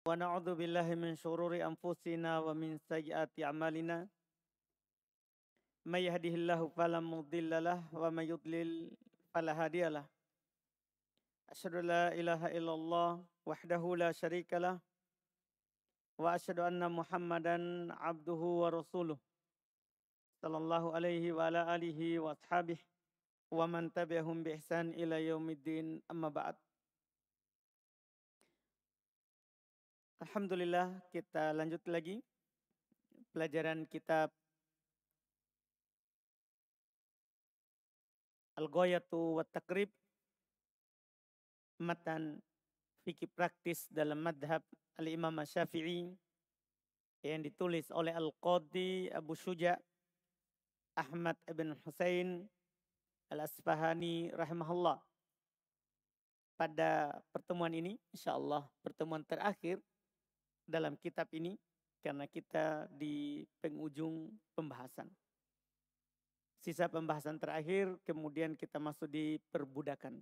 Wa na'udzu billahi min syururi anfusina wa min sayyiati a'malina. May yahdihillahu fala mudhillalah wa may yudlil fala hadiyalah. Asyhadu la ilaha illallah wahdahu la syarikalah wa asyhadu anna Muhammadan abduhu wa rasuluh. Sallallahu alaihi wa ala alihi wa ashabihi wa man tabi'ahum bi ihsan ila yaumiddin amma ba'd. Alhamdulillah, kita lanjut lagi pelajaran kitab Al-Ghayatu wa Taqrib, matan fikih praktis dalam madhab Al-Imam Syafi'i yang ditulis oleh Al-Qadhi Abu Syuja' Ahmad ibn Husain Al-Asfahani rahimahullah. Pada pertemuan ini, insyaallah pertemuan terakhir dalam kitab ini, karena kita di penghujung pembahasan. Sisa pembahasan terakhir, kemudian kita masuk di perbudakan.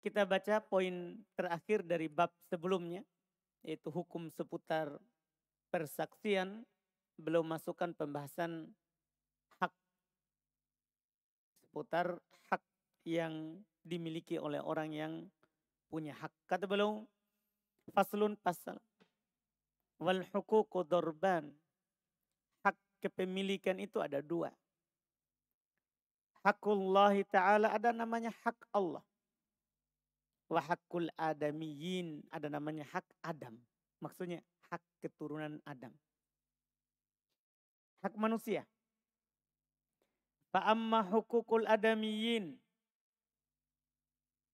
Kita baca poin terakhir dari bab sebelumnya, yaitu hukum seputar persaksian, belum masukkan pembahasan hak, seputar hak yang dimiliki oleh orang yang punya hak. Kata beliau, faslun pasal, wal huququ dorban, hak kepemilikan itu ada dua. Hakullahi ta'ala ada namanya hak Allah. Wa hakul adamiyin ada namanya hak Adam. Maksudnya hak keturunan Adam. Hak manusia. Fa amma hukukul adamiyin.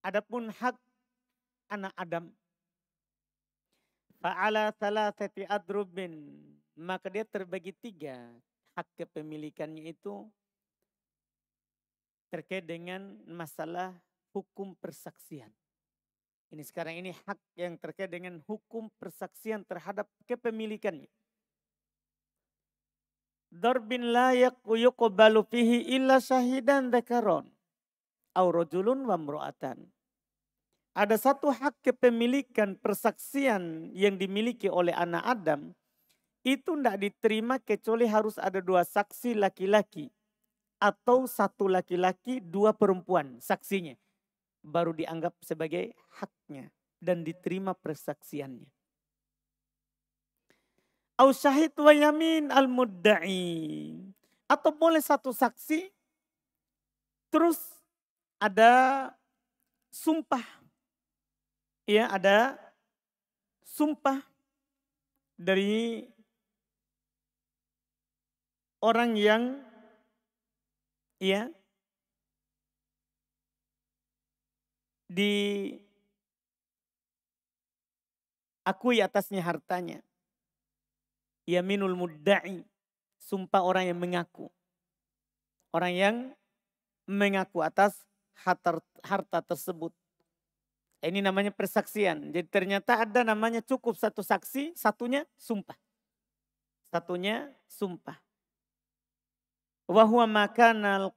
Adapun hak anak Adam. Fa'ala thalathati adrubin. Maka dia terbagi tiga. Hak kepemilikannya itu terkait dengan masalah hukum persaksian. Ini sekarang ini hak yang terkait dengan hukum persaksian terhadap kepemilikannya. Darbin la yuqbalu fihi illa syahidan dzakaron aw rajulun wa imra'atan. Ada satu hak kepemilikan persaksian yang dimiliki oleh anak Adam, itu tidak diterima kecuali harus ada dua saksi laki-laki atau satu laki-laki dua perempuan saksinya, baru dianggap sebagai haknya dan diterima persaksiannya. Au syahid wa yamin al mudda'i, atau boleh satu saksi terus ada sumpah. Ya, ada sumpah dari orang yang ya diakui atasnya hartanya. Yaminul mudda'i, sumpah orang yang mengaku. Orang yang mengaku atas harta tersebut. Ini namanya persaksian. Jadi ternyata ada namanya cukup satu saksi, satunya sumpah. Satunya sumpah. Wa huwa makanal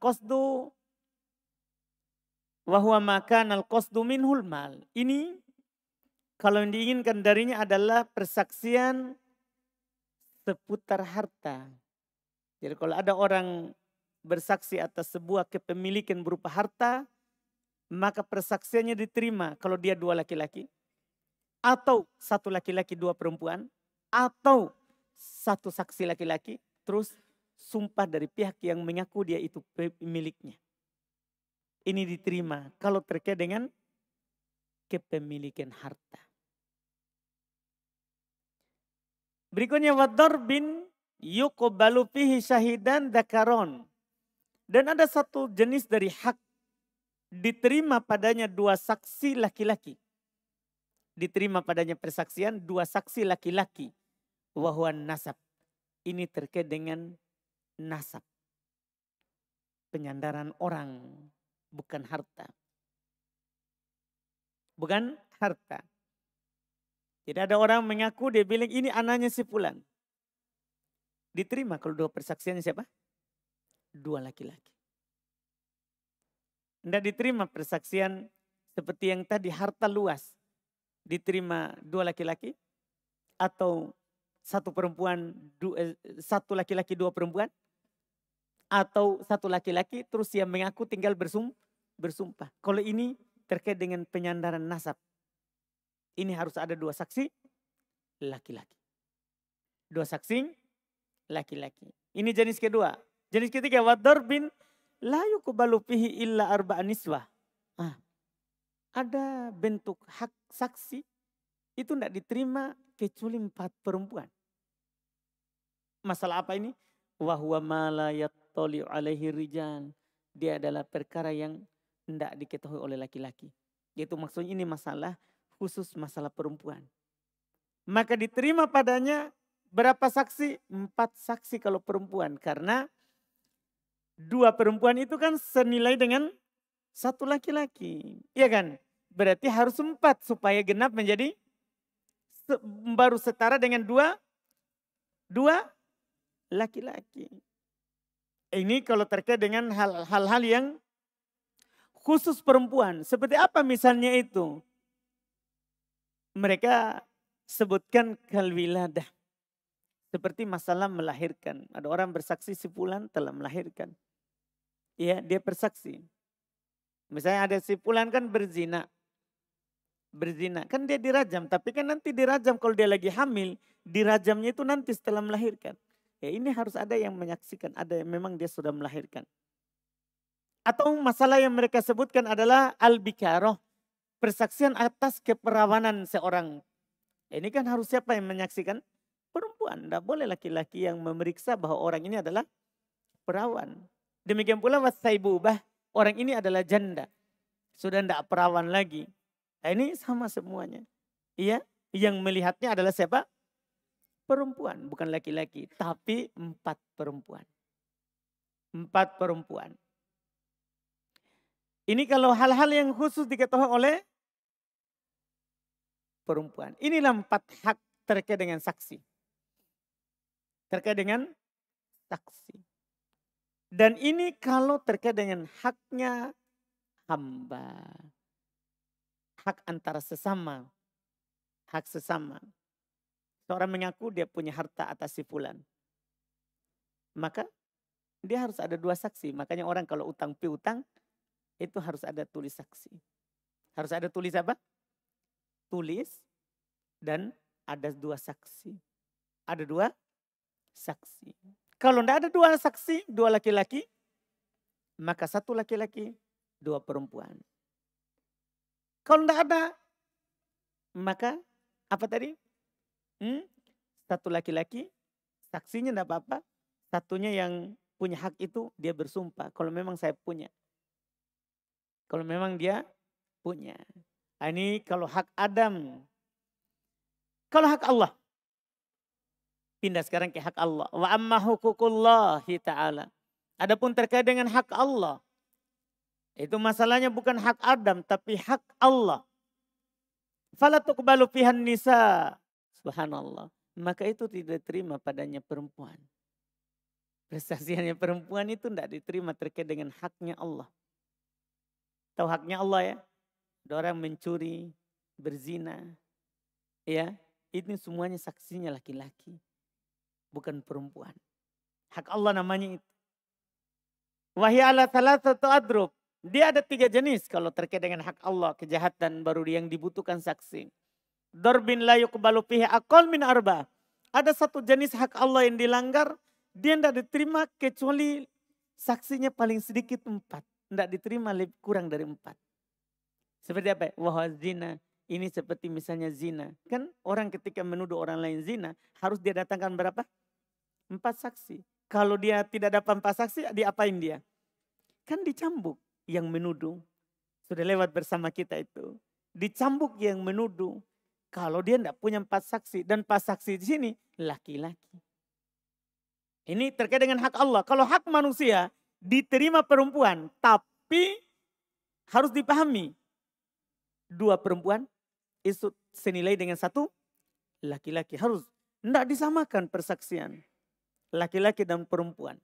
qasdu minhul mal. Ini kalau yang diinginkan darinya adalah persaksian seputar harta. Jadi kalau ada orang bersaksi atas sebuah kepemilikan berupa harta, maka persaksiannya diterima kalau dia dua laki-laki, atau satu laki-laki dua perempuan, atau satu saksi laki-laki, terus sumpah dari pihak yang mengaku dia itu pemiliknya. Ini diterima kalau terkait dengan kepemilikan harta. Berikutnya wadarbin yuqbalu fihi syahidan dzakaron. Dan ada satu jenis dari hak diterima padanya dua saksi laki-laki. Diterima padanya persaksian dua saksi laki-laki. Wa huwa nasab. Ini terkait dengan nasab. Penyandaran orang, bukan harta. Bukan harta. Jadi ada orang mengaku dia bilang ini anaknya si fulan. Diterima kalau dua persaksiannya siapa? Dua laki-laki. Tidak diterima persaksian seperti yang tadi harta luas. diterima 2 laki-laki atau satu perempuan, satu laki-laki 2 perempuan, atau satu laki-laki terus yang mengaku tinggal bersumpah. Kalau ini terkait dengan penyandaran nasab, ini harus ada 2 saksi laki-laki. 2 saksi laki-laki. Ini jenis kedua. Jenis ketiga, wadarbin la yuqbalu fihi illa arba'an niswah. Ada bentuk hak saksi itu tidak diterima kecuali 4 perempuan. Masalah apa ini? Wa huwa ma la yattali'u alaihi rijal. Dia adalah perkara yang tidak diketahui oleh laki-laki. Yaitu maksudnya ini masalah khusus masalah perempuan. Maka diterima padanya berapa saksi? 4 saksi kalau perempuan. Karena 2 perempuan itu kan senilai dengan 1 laki-laki. Iya kan? Berarti harus 4 supaya genap menjadi baru setara dengan 2 laki-laki. Ini kalau terkait dengan hal-hal yang khusus perempuan. Seperti apa misalnya itu? Mereka sebutkan kalwiladah. Seperti masalah melahirkan. Ada orang bersaksi si fulan telah melahirkan. Ya, dia bersaksi. Misalnya ada si fulan kan berzina. Kan dia dirajam. Tapi kan nanti dirajam kalau dia lagi hamil. Dirajamnya itu nanti setelah melahirkan. Ya ini harus ada yang menyaksikan. Ada yang memang dia sudah melahirkan. Atau masalah yang mereka sebutkan adalah al-bikaroh. Persaksian atas keperawanan seorang. Ini kan harus siapa yang menyaksikan? Perempuan. Tidak boleh laki-laki yang memeriksa bahwa orang ini adalah perawan. Demikian pula wasaibubah. Orang ini adalah janda. Sudah tidak perawan lagi. Nah, ini sama semuanya. Iya, yang melihatnya adalah siapa? Perempuan, bukan laki-laki. Tapi 4 perempuan. 4 perempuan. Ini kalau hal-hal yang khusus diketahui oleh perempuan. Inilah 4 hak terkait dengan saksi. Terkait dengan saksi. Dan ini kalau terkait dengan haknya hamba. Hak antara sesama. Hak sesama. Seorang mengaku dia punya harta atas si fulan. Maka dia harus ada 2 saksi. Makanya orang kalau utang piutang itu harus ada tulis saksi. Harus ada tulis apa? Tulis dan ada 2 saksi. Ada 2 saksi. Kalau tidak ada 2 saksi, 2 laki-laki, maka 1 laki-laki, 2 perempuan. Kalau tidak ada, maka apa tadi? 1 laki-laki, saksinya tidak apa-apa. Satunya yang punya hak itu dia bersumpah. Kalau memang saya punya. Kalau memang dia punya. Ini kalau hak Adam. Kalau hak Allah. Pindah sekarang ke hak Allah. Wa amma hukukullahi ta'ala. Adapun terkait dengan hak Allah. Itu masalahnya bukan hak Adam tapi hak Allah. Fala tuqbalu fihan nisa. Subhanallah. Maka itu tidak diterima padanya perempuan. Persaksiannya perempuan itu tidak diterima terkait dengan haknya Allah. Tahu haknya Allah ya? Ada orang mencuri, berzina. Ya, ini semuanya saksinya laki-laki. Bukan perempuan. Hak Allah namanya itu. Wahya ala thalathatu adrub. Dia ada 3 jenis kalau terkait dengan hak Allah. Kejahatan baru yang dibutuhkan saksi. Darbin la yuqbalu fihi aqall min arba. Ada 1 jenis hak Allah yang dilanggar. Dia tidak diterima kecuali saksinya paling sedikit 4. Tidak diterima lebih kurang dari 4. Seperti apa? Wahwa zina. Ini seperti misalnya zina. Kan orang ketika menuduh orang lain zina. Harus dia datangkan berapa? 4 saksi. Kalau dia tidak dapat 4 saksi, diapain dia? Kan dicambuk yang menuduh. Sudah lewat bersama kita itu. Dicambuk yang menuduh. Kalau dia tidak punya 4 saksi. Dan 4 saksi di sini laki-laki. Ini terkait dengan hak Allah. Kalau hak manusia diterima perempuan. Tapi harus dipahami. 2 perempuan itu senilai dengan 1 laki-laki. Harus. Tidak disamakan persaksian. Laki-laki dan perempuan.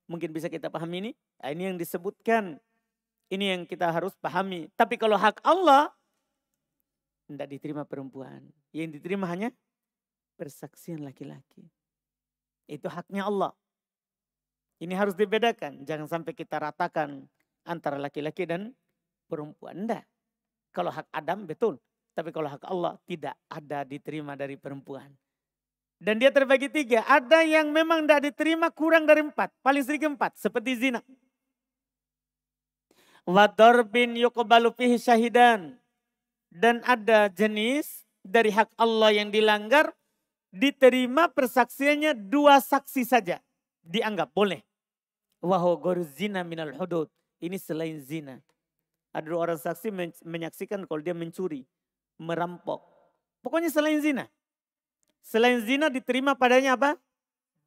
Mungkin bisa kita pahami ini. Nah, ini yang disebutkan. Ini yang kita harus pahami. Tapi kalau hak Allah. Tidak diterima perempuan. Yang diterima hanya persaksian laki-laki. Itu haknya Allah. Ini harus dibedakan. Jangan sampai kita ratakan antara laki-laki dan perempuan. Tidak. Kalau hak Adam betul. Tapi kalau hak Allah tidak ada diterima dari perempuan. Dan dia terbagi 3. Ada yang memang tidak diterima kurang dari 4. Paling sedikit 4. Seperti zina. Wadarbin yuqbalu fihi syahidan. Dan ada jenis dari hak Allah yang dilanggar. Diterima persaksiannya 2 saksi saja. Dianggap boleh. Wahu gharu zina minal hudud. Ini selain zina. Ada 2 orang saksi menyaksikan kalau dia mencuri. Merampok. Pokoknya selain zina. Selain zina diterima padanya apa?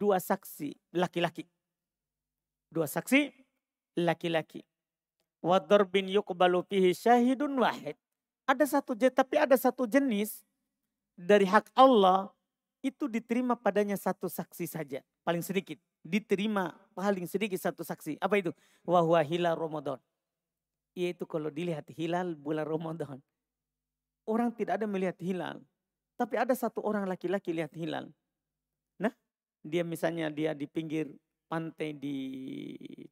2 saksi laki-laki. 2 saksi laki-laki. Wadarbin yuqbalu fihi syahidun wahid. Tapi ada satu jenis dari hak Allah itu diterima padanya 1 saksi saja. Paling sedikit. Diterima paling sedikit 1 saksi. Apa itu? Wahuwa hilal Ramadan. Yaitu kalau dilihat hilal bulan Ramadan. Orang tidak ada melihat hilal. Tapi ada 1 orang laki-laki lihat hilal. Nah, dia misalnya dia di pinggir pantai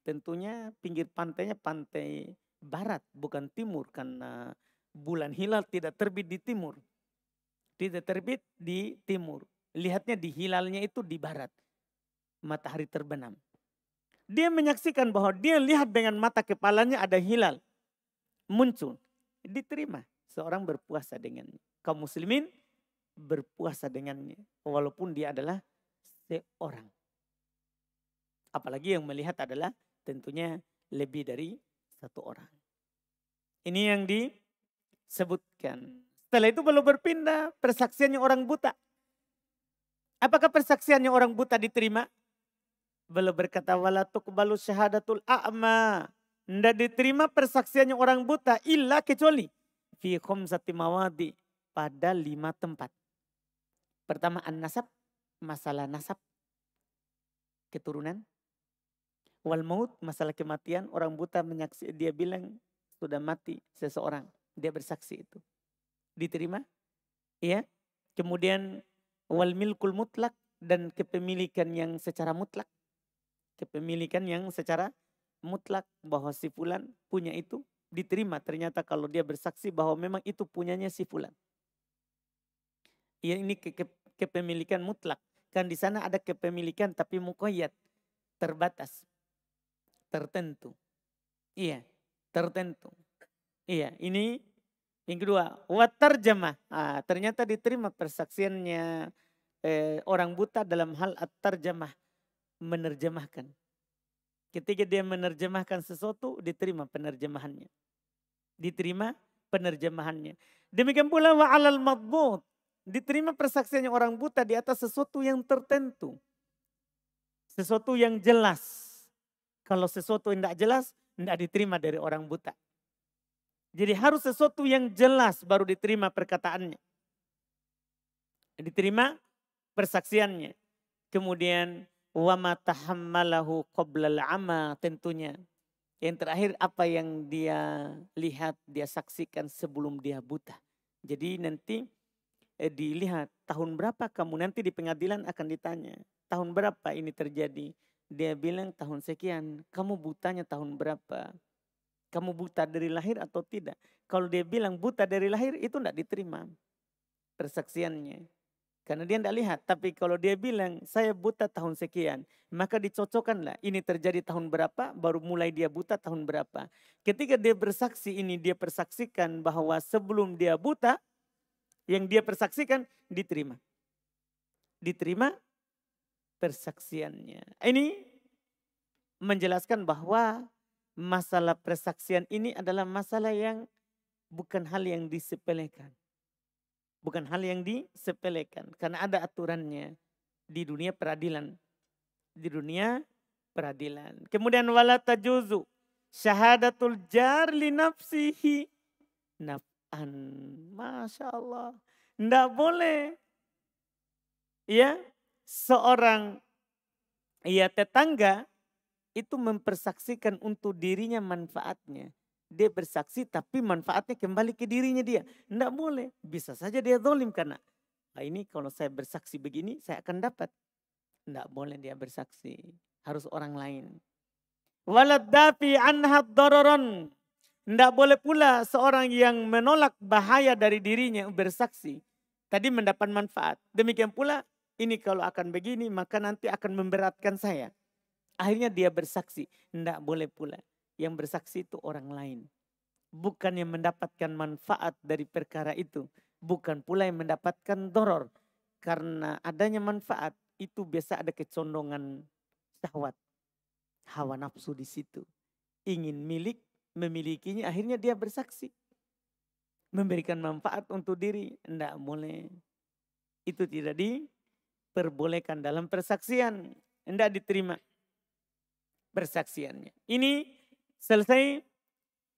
tentunya pinggir pantainya pantai barat bukan timur. Karena bulan hilal tidak terbit di timur. Tidak terbit di timur. Lihatnya di hilalnya itu di barat. Matahari terbenam. Dia menyaksikan bahwa dia lihat dengan mata kepalanya ada hilal. Muncul. Diterima. Seorang berpuasa dengannya. Kaum muslimin berpuasa dengannya. Walaupun dia adalah seorang. Apalagi yang melihat adalah tentunya lebih dari 1 orang. Ini yang disebutkan. Setelah itu belum berpindah persaksiannya orang buta. Apakah persaksiannya orang buta diterima? Belum berkata wala tuqbalu syahadatul a'ma. Tidak diterima persaksiannya orang buta illa kecuali fi khamsati mawadi, pada 5 tempat. Pertama an-nasab, masalah nasab, keturunan. Wal maut, masalah kematian. Orang buta menyaksikan, dia bilang sudah mati seseorang. Dia bersaksi itu. Diterima. Ya. Kemudian wal milkul mutlak, dan kepemilikan yang secara mutlak. Kepemilikan yang secara mutlak bahwa si fulan punya itu. Diterima ternyata kalau dia bersaksi bahwa memang itu punyanya si fulan. Ya, ini kepemilikan mutlak. Kan di sana ada kepemilikan tapi muqayyad, terbatas, tertentu. Iya, tertentu. Iya, ini yang kedua. Wa tarjamah. Ternyata diterima persaksiannya orang buta dalam hal at-tarjamah, menerjemahkan. Ketika dia menerjemahkan sesuatu, diterima penerjemahannya. Diterima penerjemahannya. Demikian pula wa alal madbut. Diterima persaksiannya orang buta di atas sesuatu yang tertentu. Sesuatu yang jelas. Kalau sesuatu yang tidak jelas, tidak diterima dari orang buta. Jadi harus sesuatu yang jelas baru diterima perkataannya. Diterima persaksiannya. Kemudian wa ma tahammalahu qoblal ama, tentunya. Yang terakhir apa yang dia lihat, dia saksikan sebelum dia buta. Jadi nanti dilihat tahun berapa kamu, nanti di pengadilan akan ditanya. Tahun berapa ini terjadi? Dia bilang tahun sekian. Kamu butanya tahun berapa? Kamu buta dari lahir atau tidak? Kalau dia bilang buta dari lahir itu tidak diterima persaksiannya. Karena dia tidak lihat. Tapi kalau dia bilang saya buta tahun sekian. Maka dicocokkanlah ini terjadi tahun berapa. Baru mulai dia buta tahun berapa. Ketika dia bersaksi ini dia persaksikan bahwa sebelum dia buta. Yang dia persaksikan diterima. Diterima persaksiannya. Ini menjelaskan bahwa masalah persaksian ini adalah masalah yang bukan hal yang disepelekan. Bukan hal yang disepelekan. Karena ada aturannya di dunia peradilan. Di dunia peradilan. Kemudian wala tajuzu syahadatul jar li nafsihi naf'an. Masya Allah. Tidak boleh. Ya, seorang tetangga itu mempersaksikan untuk dirinya manfaatnya. Dia bersaksi tapi manfaatnya kembali ke dirinya dia. Tidak boleh. Bisa saja dia zalim karena ini kalau saya bersaksi begini saya akan dapat. Tidak boleh dia bersaksi. Harus orang lain. Walad dafi anhad dororon. Tidak boleh pula seorang yang menolak bahaya dari dirinya bersaksi. Tadi mendapat manfaat. Demikian pula ini kalau akan begini maka nanti akan memberatkan saya. Akhirnya dia bersaksi. Tidak boleh pula. Yang bersaksi itu orang lain. Bukan yang mendapatkan manfaat dari perkara itu. Bukan pula yang mendapatkan doror. Karena adanya manfaat itu biasa ada kecondongan syahwat. Hawa nafsu di situ. Ingin memilikinya akhirnya dia bersaksi. Memberikan manfaat untuk diri. Tidak boleh. Itu tidak diperbolehkan dalam persaksian. Tidak diterima persaksiannya. Ini selesai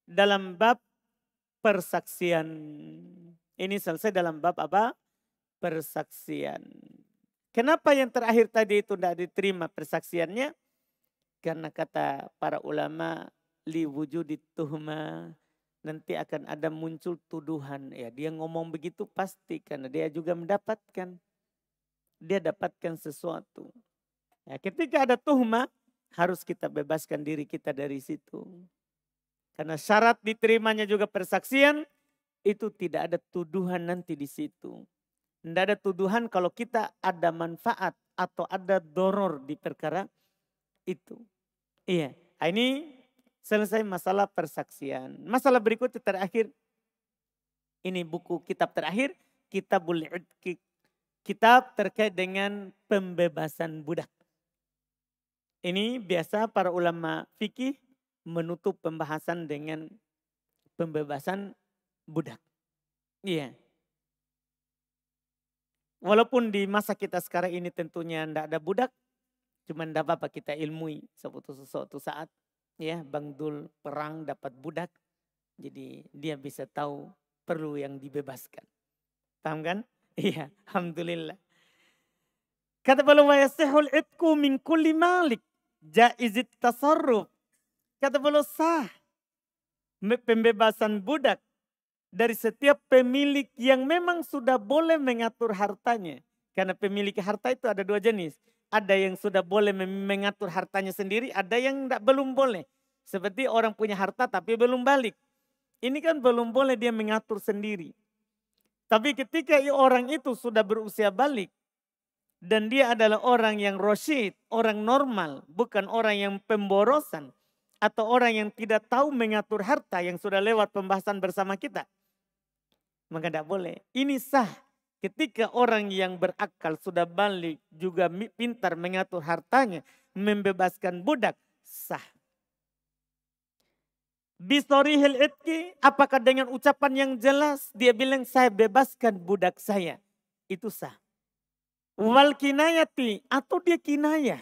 dalam bab persaksian. Ini selesai dalam bab apa? Persaksian. Kenapa yang terakhir tadi itu tidak diterima persaksiannya? Karena kata para ulama, li wujudit tuhma, nanti akan ada muncul tuduhan. Ya, dia ngomong begitu pasti karena dia juga mendapatkan. Dia dapatkan sesuatu. Ya, ketika ada tuhma, harus kita bebaskan diri kita dari situ. Karena syarat diterimanya juga persaksian, itu tidak ada tuduhan nanti di situ. Tidak ada tuduhan kalau kita ada manfaat atau ada doror di perkara itu. Iya, ini selesai masalah persaksian. Masalah berikutnya terakhir, ini buku kitab terakhir, kitab terkait dengan pembebasan budak. Ini biasa para ulama fikih menutup pembahasan dengan pembebasan budak. Iya. Walaupun di masa kita sekarang ini tentunya tidak ada budak, cuman tidak apa-apa kita ilmui suatu saat. Ya, Bang Dul perang dapat budak, jadi dia bisa tahu perlu yang dibebaskan. Paham kan? Iya, alhamdulillah. Kata beliau wa yasihul itqu min kulli malik jaizit tasarruf. Kata beliau sah pembebasan budak dari setiap pemilik yang memang sudah boleh mengatur hartanya. Karena pemilik harta itu ada dua jenis. Ada yang sudah boleh mengatur hartanya sendiri, ada yang belum boleh. Seperti orang punya harta tapi belum balik. Ini kan belum boleh dia mengatur sendiri. Tapi ketika orang itu sudah berusia balik, dan dia adalah orang yang rasyid, orang normal, bukan orang yang pemborosan. Atau orang yang tidak tahu mengatur harta yang sudah lewat pembahasan bersama kita. Maka tidak boleh. Ini sah ketika orang yang berakal sudah balik juga pintar mengatur hartanya. Membebaskan budak, sah. Bisorihil itki, apakah dengan ucapan yang jelas dia bilang saya bebaskan budak saya. Itu sah. Wal kinayati, atau dia kinayah.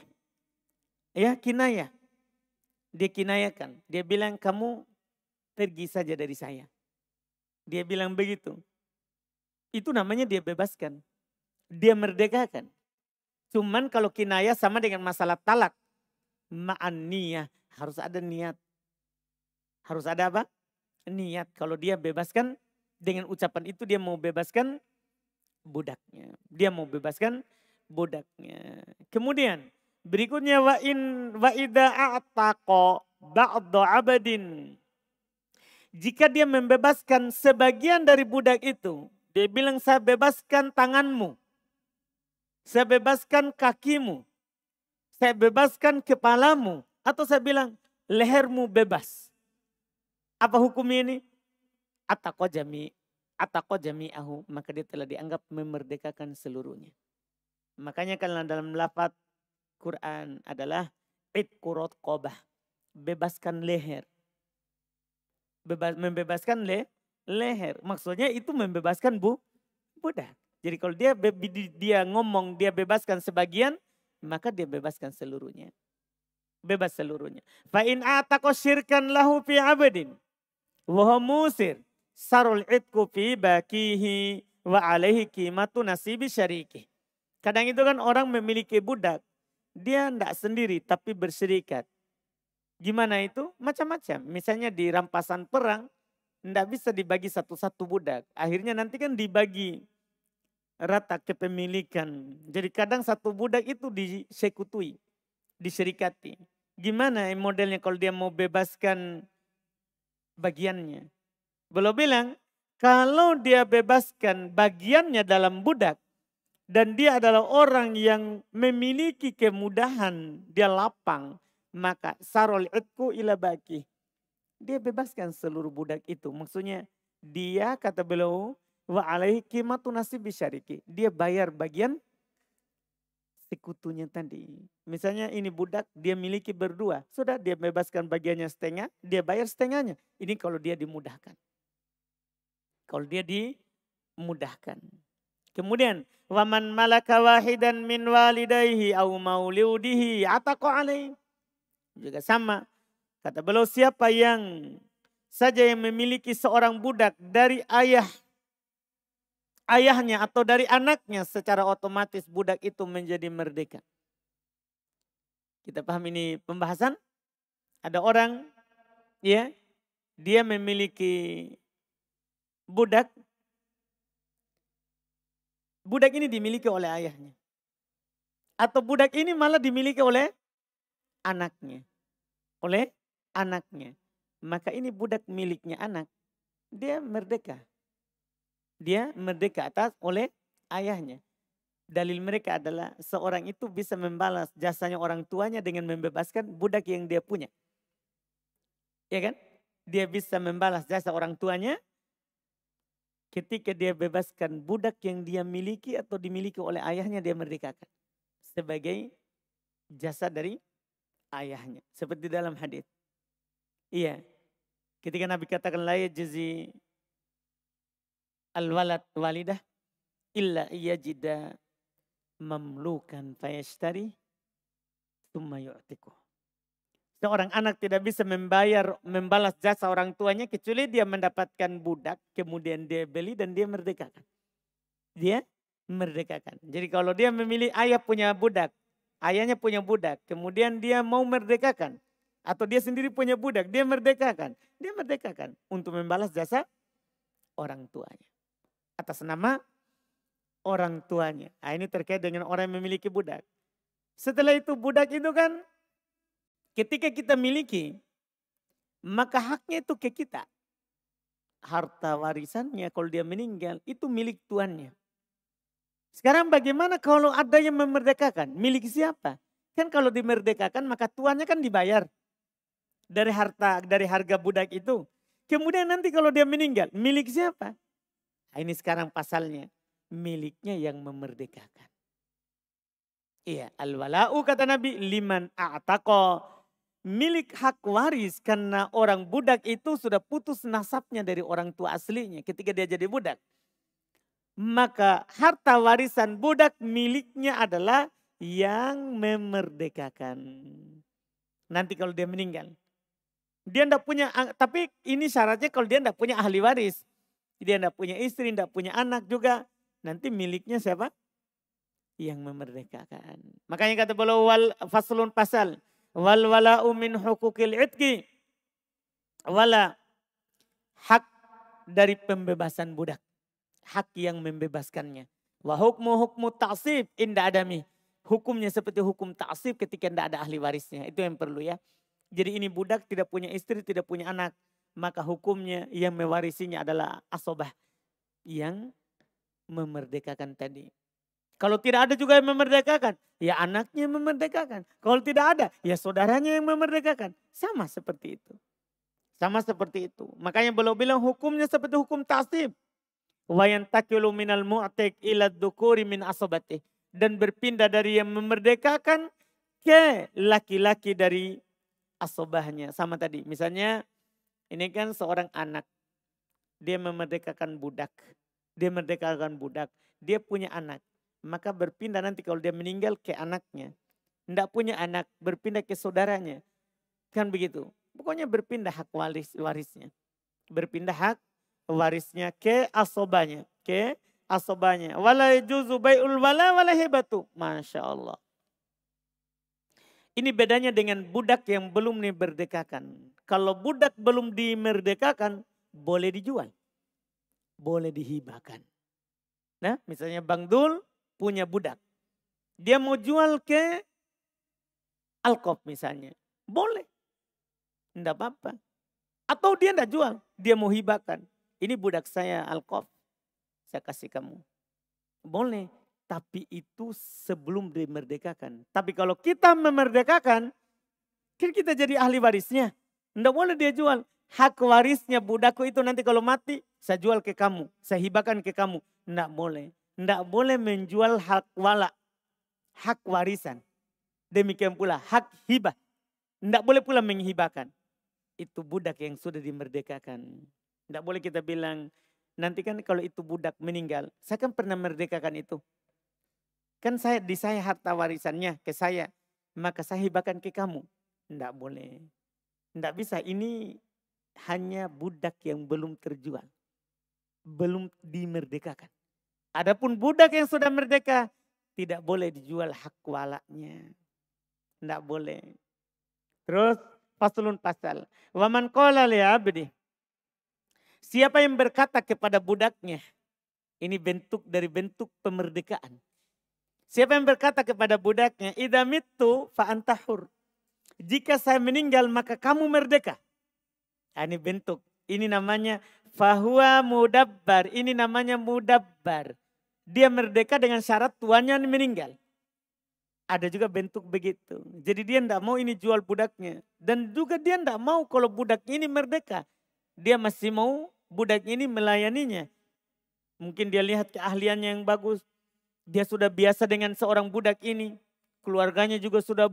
Ya, kinayah. Dia kinayakan. Dia bilang kamu pergi saja dari saya. Dia bilang begitu. Itu namanya dia bebaskan. Dia merdekakan. Cuman kalau kinayah sama dengan masalah talak. Ma'an niyah. Harus ada niat. Harus ada apa? Niat. Kalau dia bebaskan dengan ucapan itu dia mau bebaskan budaknya. Dia mau bebaskan budaknya. Kemudian berikutnya wa idza a'taqa ba'dha 'abadin. Jika dia membebaskan sebagian dari budak itu, dia bilang saya bebaskan tanganmu. Saya bebaskan kakimu. Saya bebaskan kepalamu. Atau saya bilang lehermu bebas. Apa hukumnya ini? Ataqa jami'ahu. Maka dia telah dianggap memerdekakan seluruhnya. Makanya kalau dalam lafaz Quran adalah itqu raqabah. Bebaskan leher. Membebaskan leher. Maksudnya itu membebaskan budak. Jadi kalau dia ngomong dia bebaskan sebagian, maka dia bebaskan seluruhnya. Bebas seluruhnya. Fa in ataqa syirkan lahu fi 'abdin wa huwa musir sarul itqu fi bakihi wa alaihi qimatu nasibi syariki. Kadang itu kan orang memiliki budak, dia tidak sendiri tapi berserikat. Gimana itu? Macam-macam. Misalnya di rampasan perang, tidak bisa dibagi satu-satu budak. Akhirnya nanti kan dibagi rata kepemilikan. Jadi kadang satu budak itu disekutui, diserikati. Gimana modelnya kalau dia mau bebaskan bagiannya? Beliau bilang, kalau dia bebaskan bagiannya dalam budak, dan dia adalah orang yang memiliki kemudahan, dia lapang, maka sarol itku ila baki. Dia bebaskan seluruh budak itu. Maksudnya dia kata beliau, wa alaihi qimatu nasibi syariki. Dia bayar bagian sekutunya tadi. Misalnya ini budak dia miliki berdua. Sudah dia bebaskan bagiannya setengah, dia bayar setengahnya. Ini kalau dia dimudahkan. Kalau dia dimudahkan. Kemudian waman malaka wahidan min walidayhi au maulidihi ataqa alaihi. Juga sama. Kata beliau siapa yang saja yang memiliki seorang budak dari ayahnya atau dari anaknya, secara otomatis budak itu menjadi merdeka. Kita paham ini pembahasan? Ada orang ya, dia memiliki budak. Budak ini dimiliki oleh ayahnya. Atau budak ini malah dimiliki oleh anaknya. Oleh anaknya. Maka ini budak miliknya anak. Dia merdeka. Dia merdeka atas oleh ayahnya. Dalil mereka adalah seorang itu bisa membalas jasanya orang tuanya dengan membebaskan budak yang dia punya. Ya kan? Dia bisa membalas jasa orang tuanya ketika dia bebaskan budak yang dia miliki atau dimiliki oleh ayahnya, dia merdekakan. Sebagai jasa dari ayahnya. Seperti dalam hadis. Iya. Ketika Nabi katakan la yajzi al-walad walidah illa iyajida mamlukan fayashtari thumma yu'tiku. Seorang anak tidak bisa membalas jasa orang tuanya kecuali dia mendapatkan budak, kemudian dia beli dan dia merdekakan. Dia merdekakan. Jadi kalau dia memilih ayah punya budak, ayahnya punya budak, kemudian dia mau merdekakan. Atau dia sendiri punya budak, dia merdekakan. Dia merdekakan untuk membalas jasa orang tuanya. Atas nama orang tuanya. Nah, ini terkait dengan orang yang memiliki budak. Setelah itu budak itu kan ketika kita miliki, maka haknya itu ke kita. Harta warisannya kalau dia meninggal itu milik tuannya. Sekarang bagaimana kalau ada yang memerdekakan? Milik siapa? Kan kalau dimerdekakan maka tuannya kan dibayar dari harga budak itu. Kemudian nanti kalau dia meninggal, milik siapa? Nah, ini sekarang pasalnya, miliknya yang memerdekakan. Iya, al-wala'u kata Nabi liman a'taqa, milik hak waris karena orang budak itu sudah putus nasabnya dari orang tua aslinya ketika dia jadi budak. Maka harta warisan budak miliknya adalah yang memerdekakan. Nanti kalau dia meninggal. Dia tidak punya, tapi ini syaratnya kalau dia tidak punya ahli waris. Dia tidak punya istri, tidak punya anak juga. Nanti miliknya siapa? Yang memerdekakan. Makanya kata beliau wal faslun pasal. Wal wala'u min hukukil itki. Wala hak dari pembebasan budak. Hak yang membebaskannya. Wa hukmu ta'sib inda adami. Hukumnya seperti hukum ta'sib ketika tidak ada ahli warisnya. Itu yang perlu ya. Jadi ini budak tidak punya istri, tidak punya anak. Maka hukumnya yang mewarisinya adalah asobah. Yang memerdekakan tadi. Kalau tidak ada juga yang memerdekakan, ya anaknya yang memerdekakan. Kalau tidak ada, ya saudaranya yang memerdekakan. Sama seperti itu. Sama seperti itu. Makanya beliau bilang hukumnya seperti hukum ta'sib. Wa yantakilu minal mu'tik ila dzukuri min asobati. Dan berpindah dari yang memerdekakan ke laki-laki dari asobahnya. Sama tadi. Misalnya ini kan seorang anak. Dia memerdekakan budak. Dia punya anak. Maka berpindah nanti kalau dia meninggal ke anaknya. Tidak punya anak, berpindah ke saudaranya. Kan begitu. Pokoknya berpindah hak warisnya. Berpindah hak warisnya ke asobanya. Wala juzu bai'ul wala wala hibatu. Masya Allah. Ini bedanya dengan budak yang belum dimerdekakan. Kalau budak belum dimerdekakan, boleh dijual. Boleh dihibahkan. Nah, misalnya Bang Dul punya budak. Dia mau jual ke Alkop misalnya. Boleh. Tidak apa-apa. Atau dia tidak jual. Dia mau hibahkan. Ini budak saya Alkop. Saya kasih kamu. Boleh. Tapi itu sebelum dimerdekakan. Tapi kalau kita memerdekakan, kan kita jadi ahli warisnya. Tidak boleh dia jual. Hak warisnya budakku itu nanti kalau mati, saya jual ke kamu. Saya hibahkan ke kamu. Tidak boleh. Tidak boleh menjual hak wala. Hak warisan. Demikian pula hak hibah. Tidak boleh pula menghibahkan. Itu budak yang sudah dimerdekakan. Tidak boleh kita bilang, nanti kan kalau itu budak meninggal, saya kan pernah merdekakan itu. Kan di saya harta warisannya ke saya, maka saya hibahkan ke kamu. Tidak boleh. Tidak bisa, ini hanya budak yang belum terjual. Belum dimerdekakan. Adapun budak yang sudah merdeka, tidak boleh dijual hak walaknya. Tidak boleh. Terus faslun pasal. Waman qala li abdi. Siapa yang berkata kepada budaknya. Ini bentuk dari bentuk pemerdekaan. Siapa yang berkata kepada budaknya. Idza mittu fa anta hur. Jika saya meninggal maka kamu merdeka. Nah, ini bentuk. Ini namanya fahuwa mudabbar. Ini namanya mudabbar. Dia merdeka dengan syarat tuannya meninggal. Ada juga bentuk begitu. Jadi dia tidak mau ini jual budaknya. Dan juga dia tidak mau kalau budak ini merdeka. Dia masih mau budak ini melayaninya. Mungkin dia lihat keahliannya yang bagus. Dia sudah biasa dengan seorang budak ini. Keluarganya juga sudah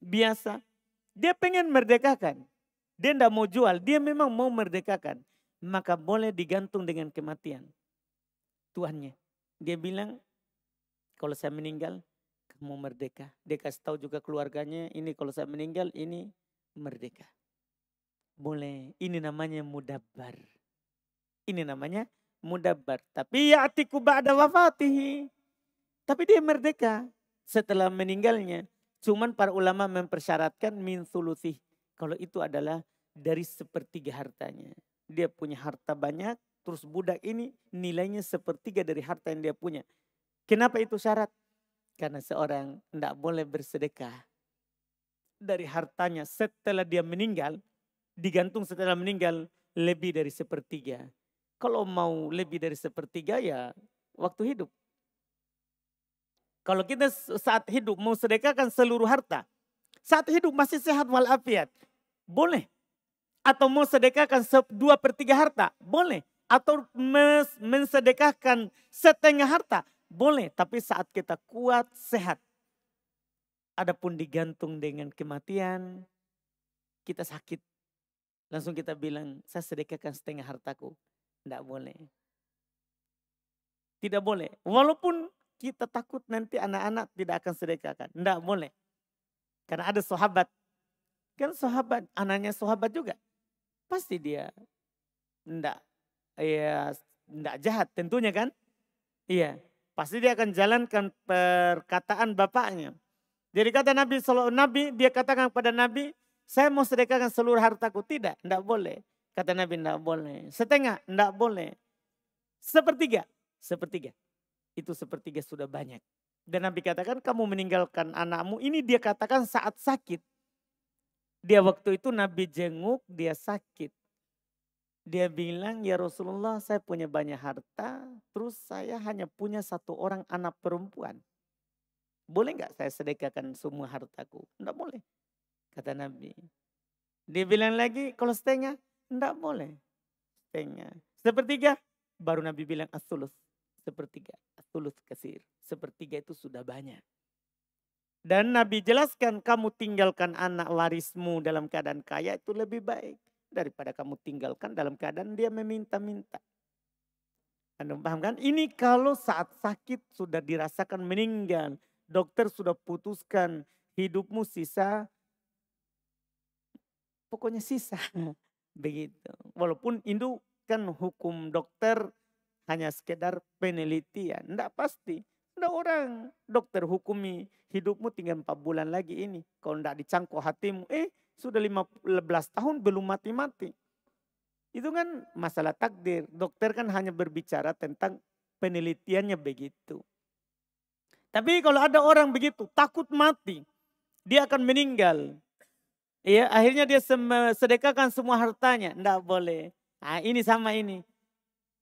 biasa. Dia pengen merdekakan. Dia tidak mau jual. Dia memang mau merdekakan. Maka boleh digantung dengan kematian tuannya. Dia bilang, kalau saya meninggal, kamu merdeka. Dia kasih tahu juga keluarganya, ini kalau saya meninggal, ini merdeka. Boleh. Ini namanya mudabbar. Ini namanya mudabbar. Tapi ya'tiku ba'da wafatihi. Tapi dia merdeka setelah meninggalnya. Cuman para ulama mempersyaratkan min thuluthih. Kalau itu adalah dari sepertiga hartanya. Dia punya harta banyak. Terus budak ini nilainya sepertiga dari harta yang dia punya. Kenapa itu syarat? Karena seorang tidak boleh bersedekah dari hartanya setelah dia meninggal. Digantung setelah meninggal lebih dari sepertiga. Kalau mau lebih dari sepertiga ya waktu hidup. Kalau kita saat hidup mau sedekahkan seluruh harta. Saat hidup masih sehat walafiat. Boleh. Atau mau sedekahkan 2/3 harta. Boleh. Atau mensedekahkan setengah harta. Boleh. Tapi saat kita kuat, sehat. Adapun digantung dengan kematian. Kita sakit. Langsung kita bilang, saya sedekahkan setengah hartaku. Tidak boleh. Tidak boleh. Walaupun kita takut nanti anak-anak tidak akan sedekahkan. Tidak boleh. Karena ada sahabat. Kan sahabat, anaknya sahabat juga. Pasti dia tidak jahat tentunya kan. Iya. Pasti dia akan jalankan perkataan bapaknya. Jadi kata Nabi, dia katakan kepada Nabi, saya mau sedekahkan seluruh hartaku. Tidak boleh. Kata Nabi, tidak boleh. Setengah, tidak boleh. Sepertiga. Itu sepertiga sudah banyak. Dan Nabi katakan kamu meninggalkan anakmu. Ini dia katakan saat sakit. Dia waktu itu Nabi jenguk, dia sakit. Dia bilang, ya Rasulullah saya punya banyak harta. Terus saya hanya punya 1 orang anak perempuan. Boleh nggak saya sedekahkan semua hartaku? Tidak boleh. Kata Nabi. Dia bilang lagi, kalau setengah, tidak boleh. Setengah. Sepertiga, baru Nabi bilang as-sulus. Sepertiga, as-sulus kasir. Sepertiga itu sudah banyak. Dan Nabi jelaskan kamu tinggalkan anak warismu dalam keadaan kaya itu lebih baik. Daripada kamu tinggalkan dalam keadaan dia meminta-minta. Anda paham kan? Ini kalau saat sakit sudah dirasakan meninggal. Dokter sudah putuskan hidupmu sisa. Pokoknya sisa. Begitu. Walaupun itu kan hukum dokter hanya sekedar penelitian. Tidak pasti. ada orang dokter hukumi hidupmu tinggal 4 bulan lagi ini. Kalau tidak dicangkok hatimu, sudah 15 tahun belum mati-mati. Itu kan masalah takdir. Dokter kan hanya berbicara tentang penelitiannya begitu. Tapi kalau ada orang begitu takut mati, dia akan meninggal. Ya, akhirnya dia sedekahkan semua hartanya. Tidak boleh. Nah, ini sama ini.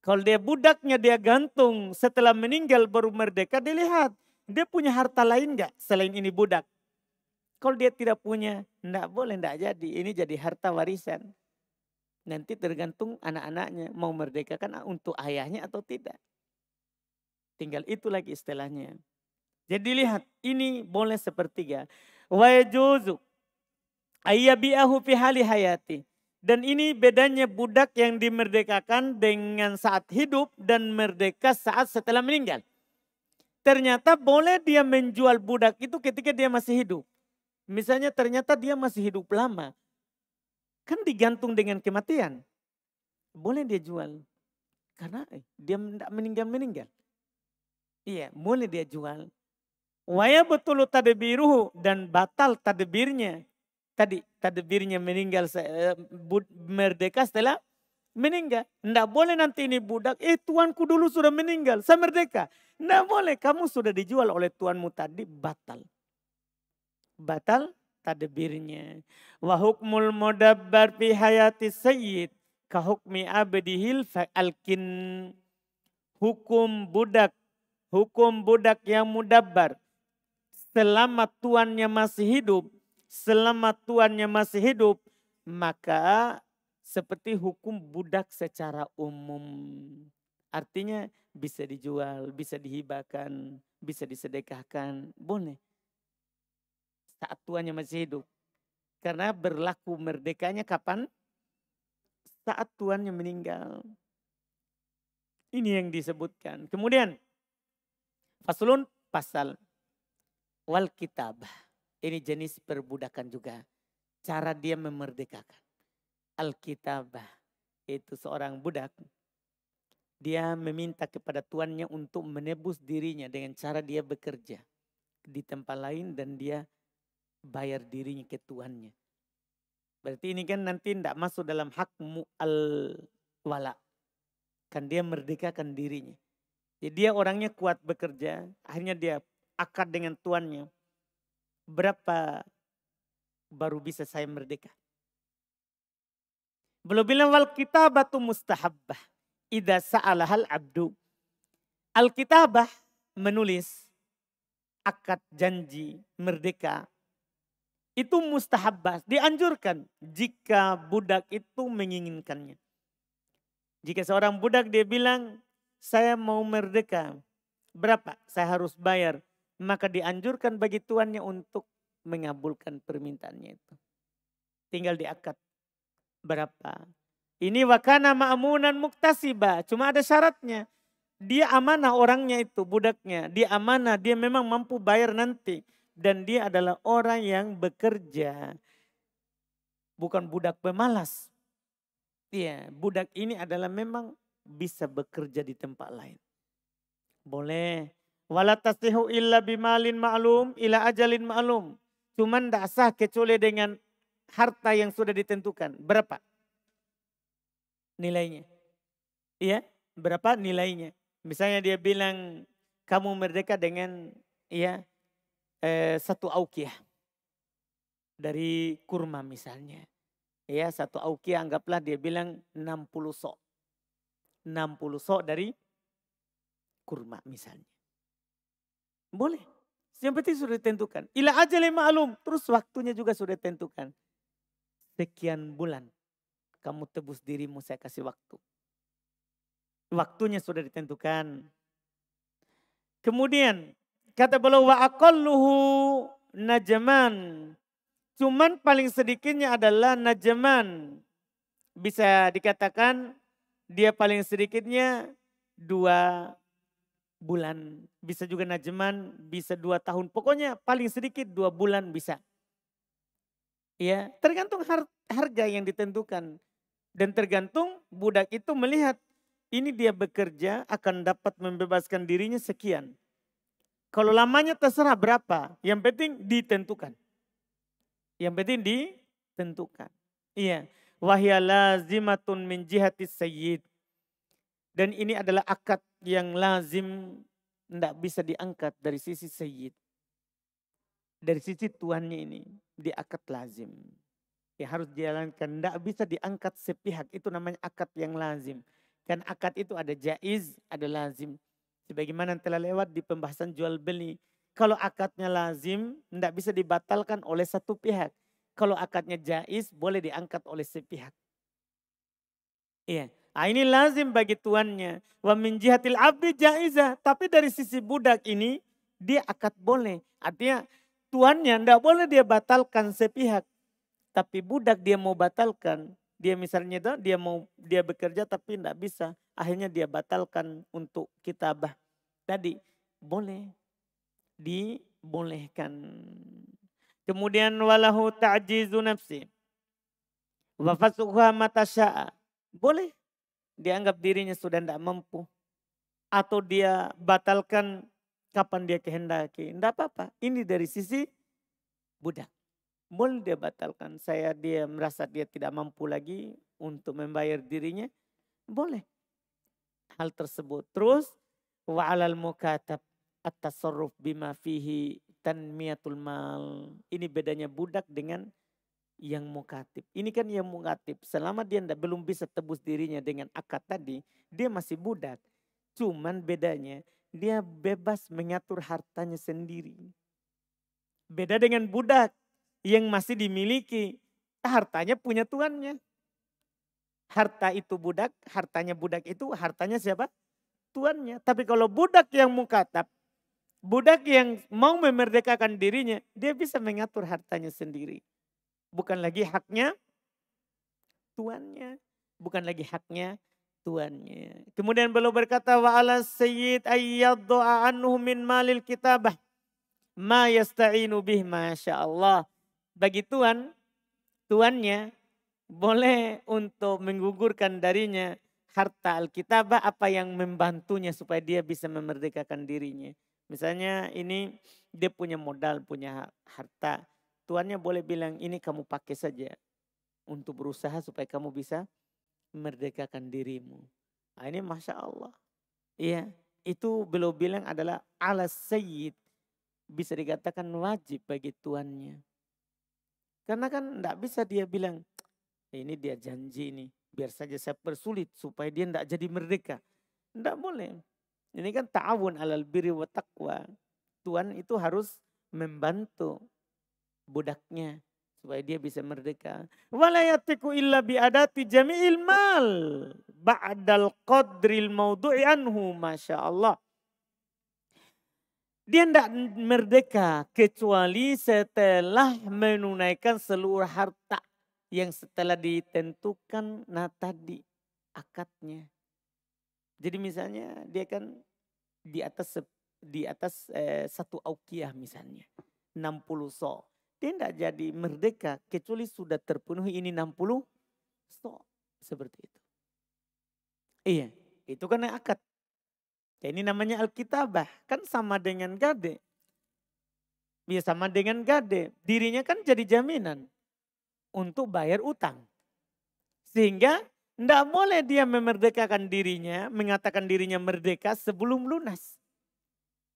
Kalau dia budaknya dia gantung setelah meninggal baru merdeka, dilihat dia punya harta lain enggak selain ini budak. Kalau dia tidak punya, enggak boleh, enggak jadi. Ini jadi harta warisan. Nanti tergantung anak-anaknya mau merdekakan untuk ayahnya atau tidak. Tinggal itu lagi istilahnya. Jadi lihat, ini boleh sepertiga. Wa yajuzu ayyabi'ahu fi hali hayati. Dan ini bedanya budak yang dimerdekakan dengan saat hidup dan merdeka saat setelah meninggal. Ternyata boleh dia menjual budak itu ketika dia masih hidup. Misalnya ternyata dia masih hidup lama. Kan digantung dengan kematian. Boleh dia jual. Karena dia tidak meninggal-meninggal. Iya, boleh dia jual. Waya betulu tadbiruhu dan batal tadbirnya. Tadi tadbirnya meninggal merdeka setelah meninggal. Tidak boleh nanti ini budak, tuanku dulu sudah meninggal, saya merdeka. Tidak boleh, kamu sudah dijual oleh tuanmu tadi, batal. Batal tadbirnya. Wa hukmul mudabbar fi hayati sayyid ka hukmi abdihil fa'alkin. Hukum budak yang mudabbar selama tuannya masih hidup. Selama tuannya masih hidup, maka seperti hukum budak secara umum. Artinya bisa dijual, bisa dihibahkan, bisa disedekahkan, boleh. Saat tuannya masih hidup. Karena berlaku merdekanya kapan? Saat tuannya meninggal. Ini yang disebutkan. Kemudian, faslun pasal wal kitabah. Ini jenis perbudakan juga. Cara dia memerdekakan. Alkitabah itu seorang budak. Dia meminta kepada tuannya untuk menebus dirinya dengan cara dia bekerja di tempat lain dan dia bayar dirinya ke tuannya. Berarti ini kan nanti tidak masuk dalam hakmu al-wala. Kan dia merdekakan dirinya. Jadi dia orangnya kuat bekerja. Akhirnya dia akad dengan tuannya. Berapa baru bisa saya merdeka? Belum bilang wal kitabatu mustahabbah. Idza sa'alahal abdu. Alkitabah menulis akad janji merdeka. Itu mustahabbah. Dianjurkan jika budak itu menginginkannya. Jika seorang budak dia bilang saya mau merdeka. Berapa saya harus bayar? Maka dianjurkan bagi tuannya untuk mengabulkan permintaannya itu. Tinggal diakad berapa. Ini wakana ma'amunan muktasiba. Cuma ada syaratnya. Dia amanah orangnya itu, budaknya. Dia amanah, dia memang mampu bayar nanti. Dan dia adalah orang yang bekerja. Bukan budak pemalas. Iya, budak ini adalah memang bisa bekerja di tempat lain. Boleh. Wala taslihu illa bimalin ma'lum ila ajalin ma'lum. Cuman tidak sah kecuali dengan harta yang sudah ditentukan. Berapa nilainya? Iya, berapa nilainya? Misalnya dia bilang kamu merdeka dengan satu aukiah dari kurma misalnya. Ya, satu aukiah anggaplah dia bilang 60 sok. 60 sok dari kurma misalnya. Boleh. Yang penting sudah ditentukan. Ila ajalin ma'lum. Terus waktunya juga sudah ditentukan. Sekian bulan. Kamu tebus dirimu, saya kasih waktu. Waktunya sudah ditentukan. Kemudian kata beliau wa aqalluhu najman. Cuman paling sedikitnya adalah najman. Bisa dikatakan dia paling sedikitnya 2 bulan. Bisa juga najman, bisa 2 tahun. Pokoknya paling sedikit 2 bulan bisa. Ya, tergantung harga yang ditentukan. Dan tergantung budak itu melihat ini dia bekerja akan dapat membebaskan dirinya sekian. Kalau lamanya terserah berapa, yang penting ditentukan. Yang penting ditentukan. Iya. Wahya lazimatun min jihati sayyid. Dan ini adalah akad yang lazim, tidak bisa diangkat dari sisi sayyid. Dari sisi tuannya ini, di akad lazim. Ya harus dijalankan, tidak bisa diangkat sepihak, itu namanya akad yang lazim. Kan akad itu ada jaiz, ada lazim. Sebagaimana telah lewat di pembahasan jual beli. Kalau akadnya lazim, tidak bisa dibatalkan oleh satu pihak. Kalau akadnya jaiz, boleh diangkat oleh sepihak. Iya. Nah, ini lazim bagi tuannya. Wa min jihatil abdi jaizah. Tapi dari sisi budak ini, dia akad boleh. Artinya tuannya tidak boleh dia batalkan sepihak. Tapi budak dia mau batalkan. Dia misalnya dia bekerja tapi tidak bisa. Akhirnya dia batalkan untuk kitabah. Tadi boleh. Dibolehkan. Kemudian walahu ta'jizu nafsi. Wa fasuha mata sya'a. Boleh. Dianggap dirinya sudah tidak mampu. Atau dia batalkan kapan dia kehendaki. Tidak apa-apa. Ini dari sisi budak. Boleh dia batalkan. Dia merasa dia tidak mampu lagi untuk membayar dirinya. Boleh. Hal tersebut. Terus. Wa'alal mukatab. At-tasarruf bima fihi tanmiyatul mal. Ini bedanya budak dengan yang mukatib. Ini kan yang mukatib. Selama dia belum bisa tebus dirinya dengan akad tadi. Dia masih budak. Cuman bedanya. Dia bebas mengatur hartanya sendiri. Beda dengan budak. Yang masih dimiliki. Hartanya punya tuannya. Harta itu budak. Hartanya budak itu. Hartanya siapa? Tuannya. Tapi kalau budak yang mukatab. Budak yang mau memerdekakan dirinya. Dia bisa mengatur hartanya sendiri. Bukan lagi haknya tuannya. Bukan lagi haknya tuannya. Kemudian beliau berkata wa ala sayyid ayyaddu'a anhu min malil kitabah ma yasta'inu bih masyaallah. Bagi tuannya boleh untuk menggugurkan darinya harta alkitabah apa yang membantunya supaya dia bisa memerdekakan dirinya. Misalnya ini dia punya modal, punya harta. Tuannya boleh bilang ini kamu pakai saja untuk berusaha supaya kamu bisa memerdekakan dirimu. Nah, ini Masya Allah. Iya, itu beliau bilang adalah ala sayyid. Bisa dikatakan wajib bagi tuannya. Karena kan tidak bisa dia bilang, ini dia janji ini. Biar saja saya persulit supaya dia tidak jadi merdeka. Tidak boleh. Ini kan ta'awun alal birri wa taqwa. Tuan itu harus membantu budaknya supaya dia bisa merdeka. Wala yatiku illa biadati jami'il mal ba'dal qadril maudu'i anhu masyaallah. Dia tidak merdeka kecuali setelah menunaikan seluruh harta yang setelah ditentukan tadi akadnya. Jadi misalnya dia kan di atas satu auqiyah misalnya 60 so. Dia tidak jadi merdeka kecuali sudah terpenuhi ini 60 so. Seperti itu. Iya, itu kan akad. Ya, ini namanya alkitabah. Kan sama dengan gade. Ya sama dengan gade. Dirinya kan jadi jaminan untuk bayar utang. Sehingga tidak boleh dia memerdekakan dirinya, mengatakan dirinya merdeka sebelum lunas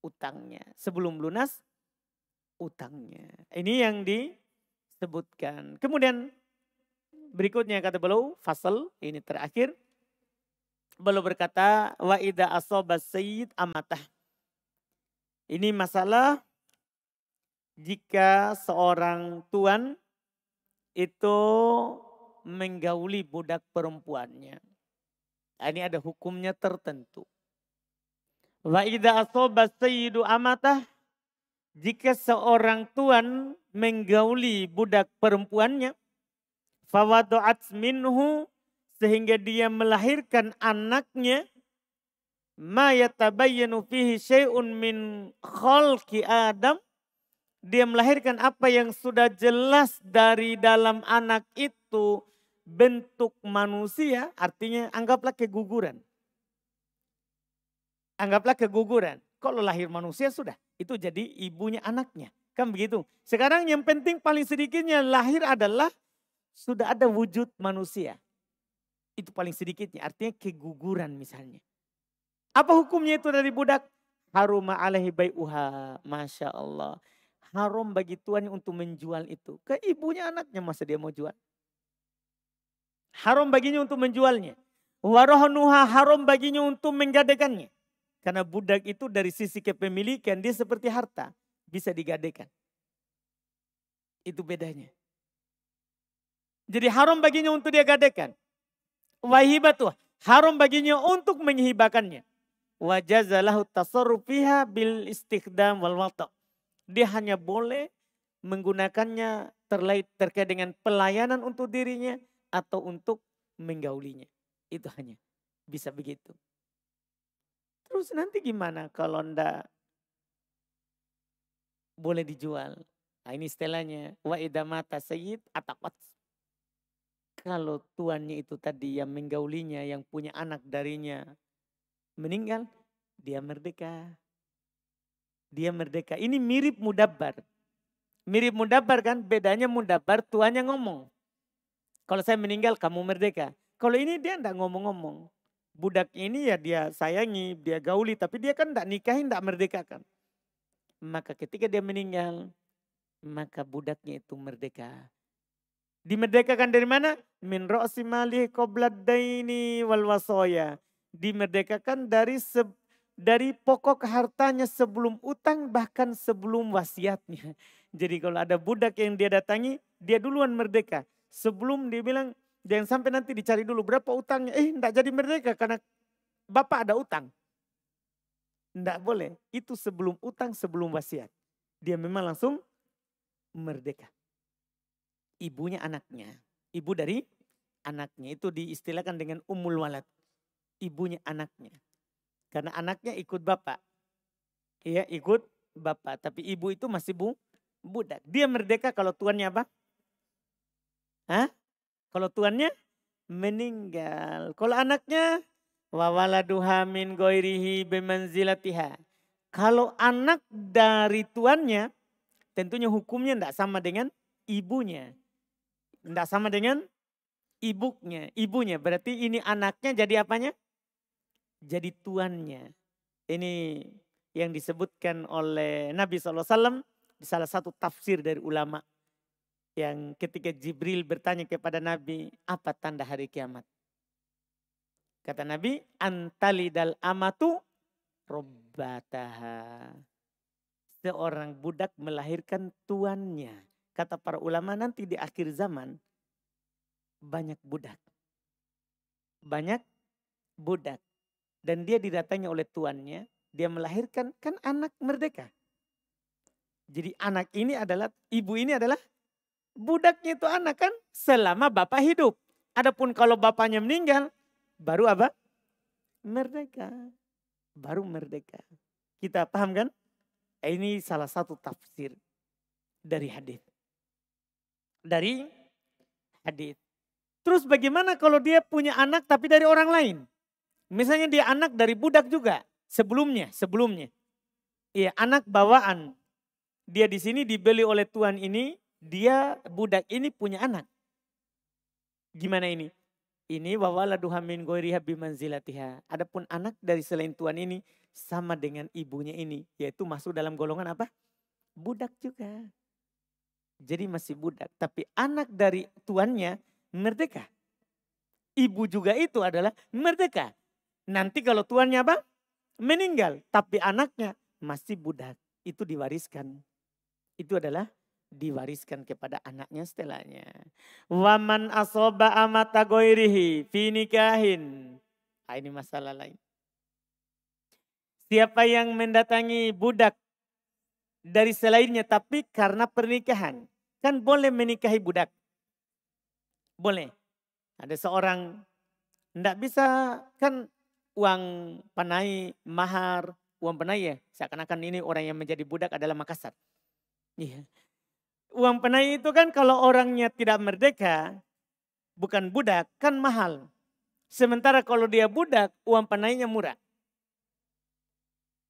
utangnya. Sebelum lunas utangnya. Ini yang disebutkan. Kemudian berikutnya kata beliau, fasal ini terakhir. Beliau berkata, wa idza asaba sayyid amatah. Ini masalah jika seorang tuan itu menggauli budak perempuannya. Ini ada hukumnya tertentu. Wa idza asaba sayyidu amatah. Jika seorang tuan menggauli budak perempuannya. Fawadu'at minhu. Sehingga dia melahirkan anaknya. Ma yatabayyanu fihi syai'un min khalqi Adam. Dia melahirkan apa yang sudah jelas dari dalam anak itu bentuk manusia. Artinya anggaplah keguguran. Anggaplah keguguran. Kalau lahir manusia sudah, itu jadi ibunya anaknya. Kan begitu. Sekarang yang penting paling sedikitnya lahir adalah sudah ada wujud manusia. Itu paling sedikitnya, artinya keguguran misalnya. Apa hukumnya itu dari budak? Haruma alaihi bai'uha, Masya Allah. Haram bagi tuannya untuk menjual itu. Ke ibunya anaknya masa dia mau jual. Haram baginya untuk menjualnya. Warohanuha, haram baginya untuk menggadekannya. Karena budak itu dari sisi kepemilikan dia seperti harta. Bisa digadekan. Itu bedanya. Jadi haram baginya untuk dia gadekan. Wahibatuh, haram baginya untuk menghibahkannya. Wajazalahu tasarrufiha bil istikdam wal wata'. Dia hanya boleh menggunakannya terkait dengan pelayanan untuk dirinya atau untuk menggaulinya. Itu hanya bisa begitu. Terus nanti gimana kalau ndak boleh dijual? Nah ini istilahnya wa idamata sayyid ataqat. Kalau tuannya itu tadi yang menggaulinya, yang punya anak darinya meninggal, dia merdeka. Dia merdeka. Ini mirip mudabbar. Mirip mudabbar kan, bedanya mudabbar tuannya ngomong. Kalau saya meninggal kamu merdeka. Kalau ini dia enggak ngomong-ngomong. Budak ini ya dia sayangi, dia gauli, tapi dia kan enggak nikahin, enggak merdekakan. Maka ketika dia meninggal, maka budaknya itu merdeka. Dimerdekakan dari mana? Min ra'si malih qoblad daini wal wasoya. Dimerdekakan dari pokok hartanya sebelum utang bahkan sebelum wasiatnya. Jadi kalau ada budak yang dia datangi, dia duluan merdeka. Sebelum dia bilang, jangan sampai nanti dicari dulu berapa utangnya. Enggak jadi merdeka karena bapak ada utang. Enggak boleh. Itu sebelum utang, sebelum wasiat. Dia memang langsung merdeka. Ibunya anaknya. Ibu dari anaknya. Itu diistilahkan dengan ummul walad. Ibunya anaknya. Karena anaknya ikut bapak. Iya ikut bapak. Tapi ibu itu masih budak. Dia merdeka kalau tuannya apa? Hah? Kalau tuannya meninggal. Kalau anaknya wawaladuha min goirihi bimanzilatiha. Kalau anak dari tuannya tentunya hukumnya tidak sama dengan ibunya. Tidak sama dengan ibunya. Berarti ini anaknya jadi apanya? Jadi tuannya. Ini yang disebutkan oleh Nabi SAW di salah satu tafsir dari ulama. Yang ketika Jibril bertanya kepada Nabi, apa tanda hari kiamat? Kata Nabi, antalidal amatu robbataha. Seorang budak melahirkan tuannya. Kata para ulama nanti di akhir zaman, banyak budak. Banyak budak. Dan dia didatangi oleh tuannya, dia melahirkan kan anak merdeka. Jadi anak ini adalah, ibu ini adalah budaknya itu anak kan selama bapak hidup. Adapun kalau bapaknya meninggal, baru apa? Merdeka. Baru merdeka. Kita paham kan? Ini salah satu tafsir dari hadis. Dari hadis. Terus bagaimana kalau dia punya anak tapi dari orang lain? Misalnya dia anak dari budak juga sebelumnya. Iya, anak bawaan. Dia di sini dibeli oleh tuan ini, dia budak ini punya anak. Gimana ini? Ini wawaladuha min ghairiha bimanzilatiha. Adapun anak dari selain tuan ini sama dengan ibunya ini, yaitu masuk dalam golongan apa? Budak juga. Jadi masih budak, tapi anak dari tuannya merdeka. Ibu juga itu adalah merdeka. Nanti kalau tuannya apa? Meninggal, tapi anaknya masih budak. Itu diwariskan. Itu adalah diwariskan kepada anaknya setelahnya. Waman asoba amata goirihi fi nikahin. Ini masalah lain. Siapa yang mendatangi budak dari selainnya tapi karena pernikahan. Kan boleh menikahi budak. Boleh. Ada seorang tidak bisa kan uang panai, mahar, uang panai ya. Seakan-akan ini orang yang menjadi budak adalah Makassar. Iya. Uang panai itu kan kalau orangnya tidak merdeka, bukan budak, kan mahal. Sementara kalau dia budak, uang panainya murah.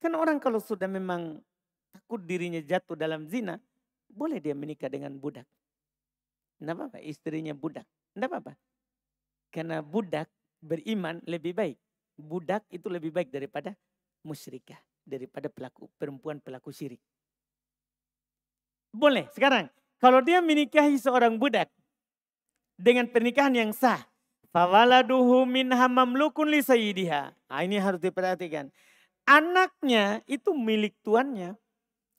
Kan orang kalau sudah memang takut dirinya jatuh dalam zina, boleh dia menikah dengan budak. Tidak apa-apa, istrinya budak. Tidak apa-apa. Karena budak beriman lebih baik. Budak itu lebih baik daripada musyrikah. Daripada perempuan pelaku syirik. Boleh sekarang. Kalau dia menikahi seorang budak. Dengan pernikahan yang sah. Fawaladuhu minha mamlukun li sayyidiha. Nah, ini harus diperhatikan. Anaknya itu milik tuannya.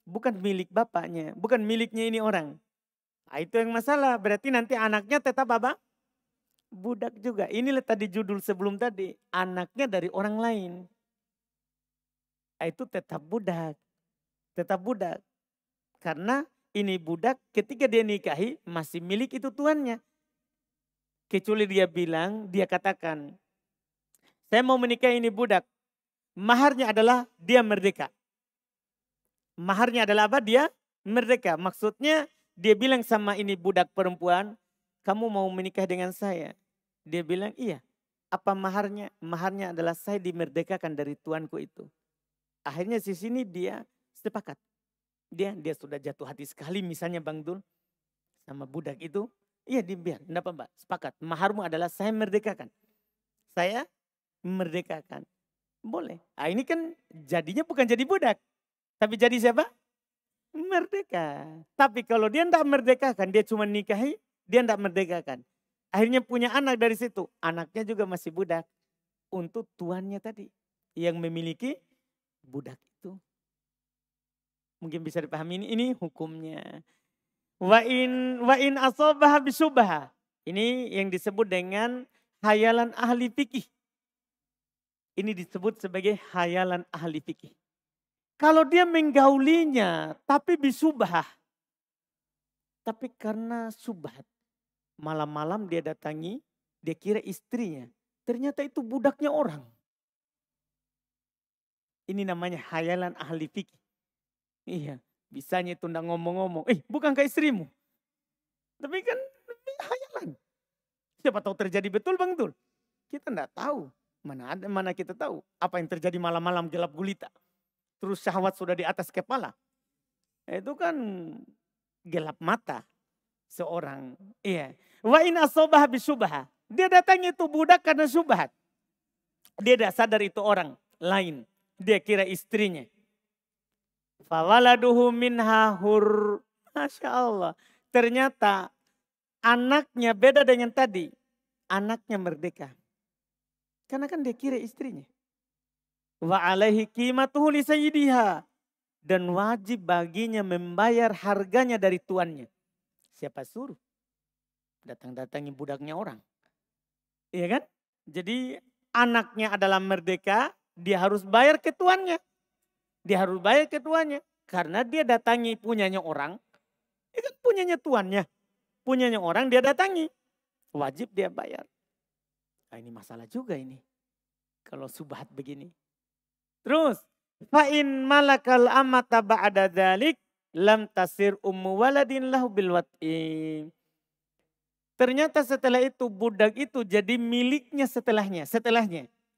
Bukan milik bapaknya. Bukan miliknya ini orang. Nah, itu yang masalah. Berarti nanti anaknya tetap apa? Budak juga. Inilah tadi judul sebelum tadi. Anaknya dari orang lain. Nah, itu tetap budak. Tetap budak. Karena ini budak ketika dia nikahi masih milik itu tuannya. Kecuali dia bilang, dia katakan, saya mau menikahi ini budak. Maharnya adalah dia merdeka. Maharnya adalah apa? Dia merdeka. Maksudnya dia bilang sama ini budak perempuan, kamu mau menikah dengan saya? Dia bilang, iya. Apa maharnya? Maharnya adalah saya dimerdekakan dari tuanku itu. Akhirnya di sini dia sepakat. Dia sudah jatuh hati sekali misalnya Bang Dul sama budak itu. Iya dibiar, enggak apa-apa, sepakat. Maharmu adalah saya merdekakan. Saya merdekakan. Boleh. Nah, ini kan jadinya bukan jadi budak. Tapi jadi siapa? Merdeka. Tapi kalau dia enggak merdekakan, dia cuma nikahi, dia enggak merdekakan. Akhirnya punya anak dari situ. Anaknya juga masih budak. Untuk tuannya tadi. Yang memiliki budak itu. Mungkin bisa dipahami ini hukumnya. Wa in asobah bisubah. Ini yang disebut dengan hayalan ahli fikih. Ini disebut sebagai hayalan ahli fikih. Kalau dia menggaulinya tapi bisubah. Tapi karena subhat. Malam-malam dia datangi, dia kira istrinya. Ternyata itu budaknya orang. Ini namanya hayalan ahli fikih. Iya. Bisanya itu ndak ngomong-ngomong. Bukankah istrimu? Tapi kan hayalan. Siapa tahu terjadi betul Bang Dul. Kita ndak tahu. Mana kita tahu. Apa yang terjadi malam-malam gelap gulita. Terus syahwat sudah di atas kepala. Itu kan gelap mata seorang. Iya. Wa in asobah bisubah. Dia datang itu budak karena subhat. Dia tidak sadar itu orang lain. Dia kira istrinya. Fawaladuhu minha hur. Masya Allah. Ternyata anaknya beda dengan tadi. Anaknya merdeka. Karena kan dia kira istrinya. Wa alaihi qimatuhu li sayyidiha. Dan wajib baginya membayar harganya dari tuannya. Siapa suruh? Datang-datangi budaknya orang. Iya kan? Jadi anaknya adalah merdeka. Dia harus bayar ke tuannya. Dia harus bayar ke tuannya. Karena dia datangi punyanya orang. Dia kan punyanya tuannya. Punyanya orang dia datangi. Wajib dia bayar. Nah, ini masalah juga ini. Kalau subhat begini. Terus. Fa'in malakal amata ba'da dhalik. Lam tasir ummu waladin lahu bilwat'i. Ternyata setelah itu budak itu jadi miliknya setelahnya.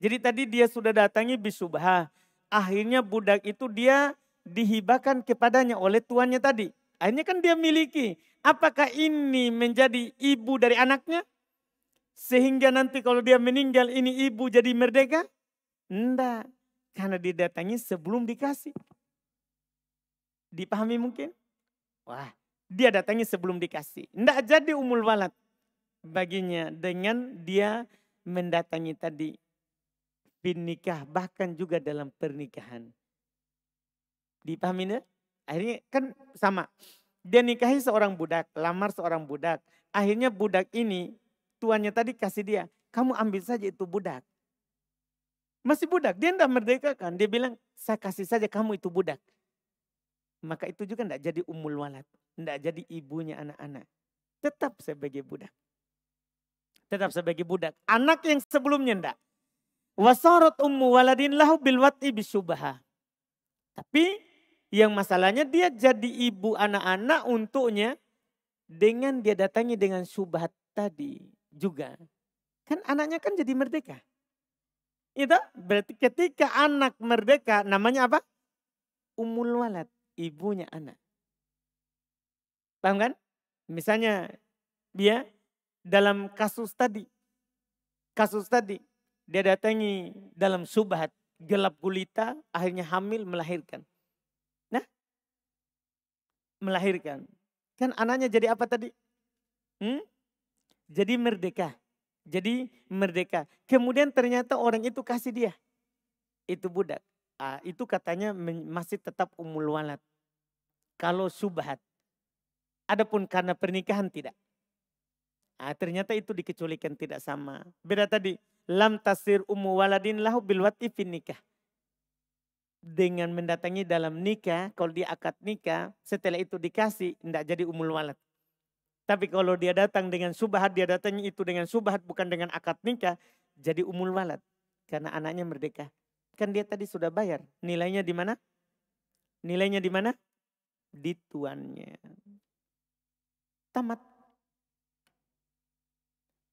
Jadi tadi dia sudah datangi bisubhah. Akhirnya budak itu dia dihibahkan kepadanya oleh tuannya tadi. Akhirnya kan dia miliki. Apakah ini menjadi ibu dari anaknya? Sehingga nanti kalau dia meninggal ini ibu jadi merdeka? Enggak. Karena didatangi sebelum dikasih. Dipahami mungkin? Wah, dia datangi sebelum dikasih. Enggak jadi umul walad baginya dengan dia mendatangi tadi. Bin nikah bahkan juga dalam pernikahan. Dipahami enggak? Akhirnya kan sama. Dia nikahi seorang budak, lamar seorang budak. Akhirnya budak ini tuannya tadi kasih dia, kamu ambil saja itu budak. Masih budak, dia enggak merdekakan. Dia bilang, saya kasih saja kamu itu budak. Maka itu juga enggak jadi ummul walad. Enggak jadi ibunya anak-anak. Tetap sebagai budak. Tetap sebagai budak. Anak yang sebelumnya enggak. Wasarat ummu waladin lahu bilwat'i bisyubha. Tapi yang masalahnya dia jadi ibu anak-anak untuknya dengan dia datangi dengan syubhat tadi juga. Kan anaknya kan jadi merdeka. Itu berarti ketika anak merdeka namanya apa? Ummul walad, ibunya anak. Paham kan? Misalnya dia dalam kasus tadi, dia datangi dalam subhat, gelap gulita, akhirnya hamil melahirkan. Nah, melahirkan. Kan anaknya jadi apa tadi? Jadi merdeka. Kemudian ternyata orang itu kasih dia. Itu budak. Itu katanya masih tetap ummul walad. Kalau subhat. Adapun karena pernikahan tidak. Ternyata itu dikecualikan tidak sama. Beda tadi. Lam tasir ummu waladin lahu bilwati fin nikah. Dengan mendatangi dalam nikah. Kalau dia akad nikah. Setelah itu dikasih. Tidak jadi ummul walad. Tapi kalau dia datang dengan subhat, dia datangi itu dengan subhat bukan dengan akad nikah, jadi ummul walad. Karena anaknya merdeka. Kan dia tadi sudah bayar. Nilainya di mana? Nilainya di mana? Di tuannya. Tamat.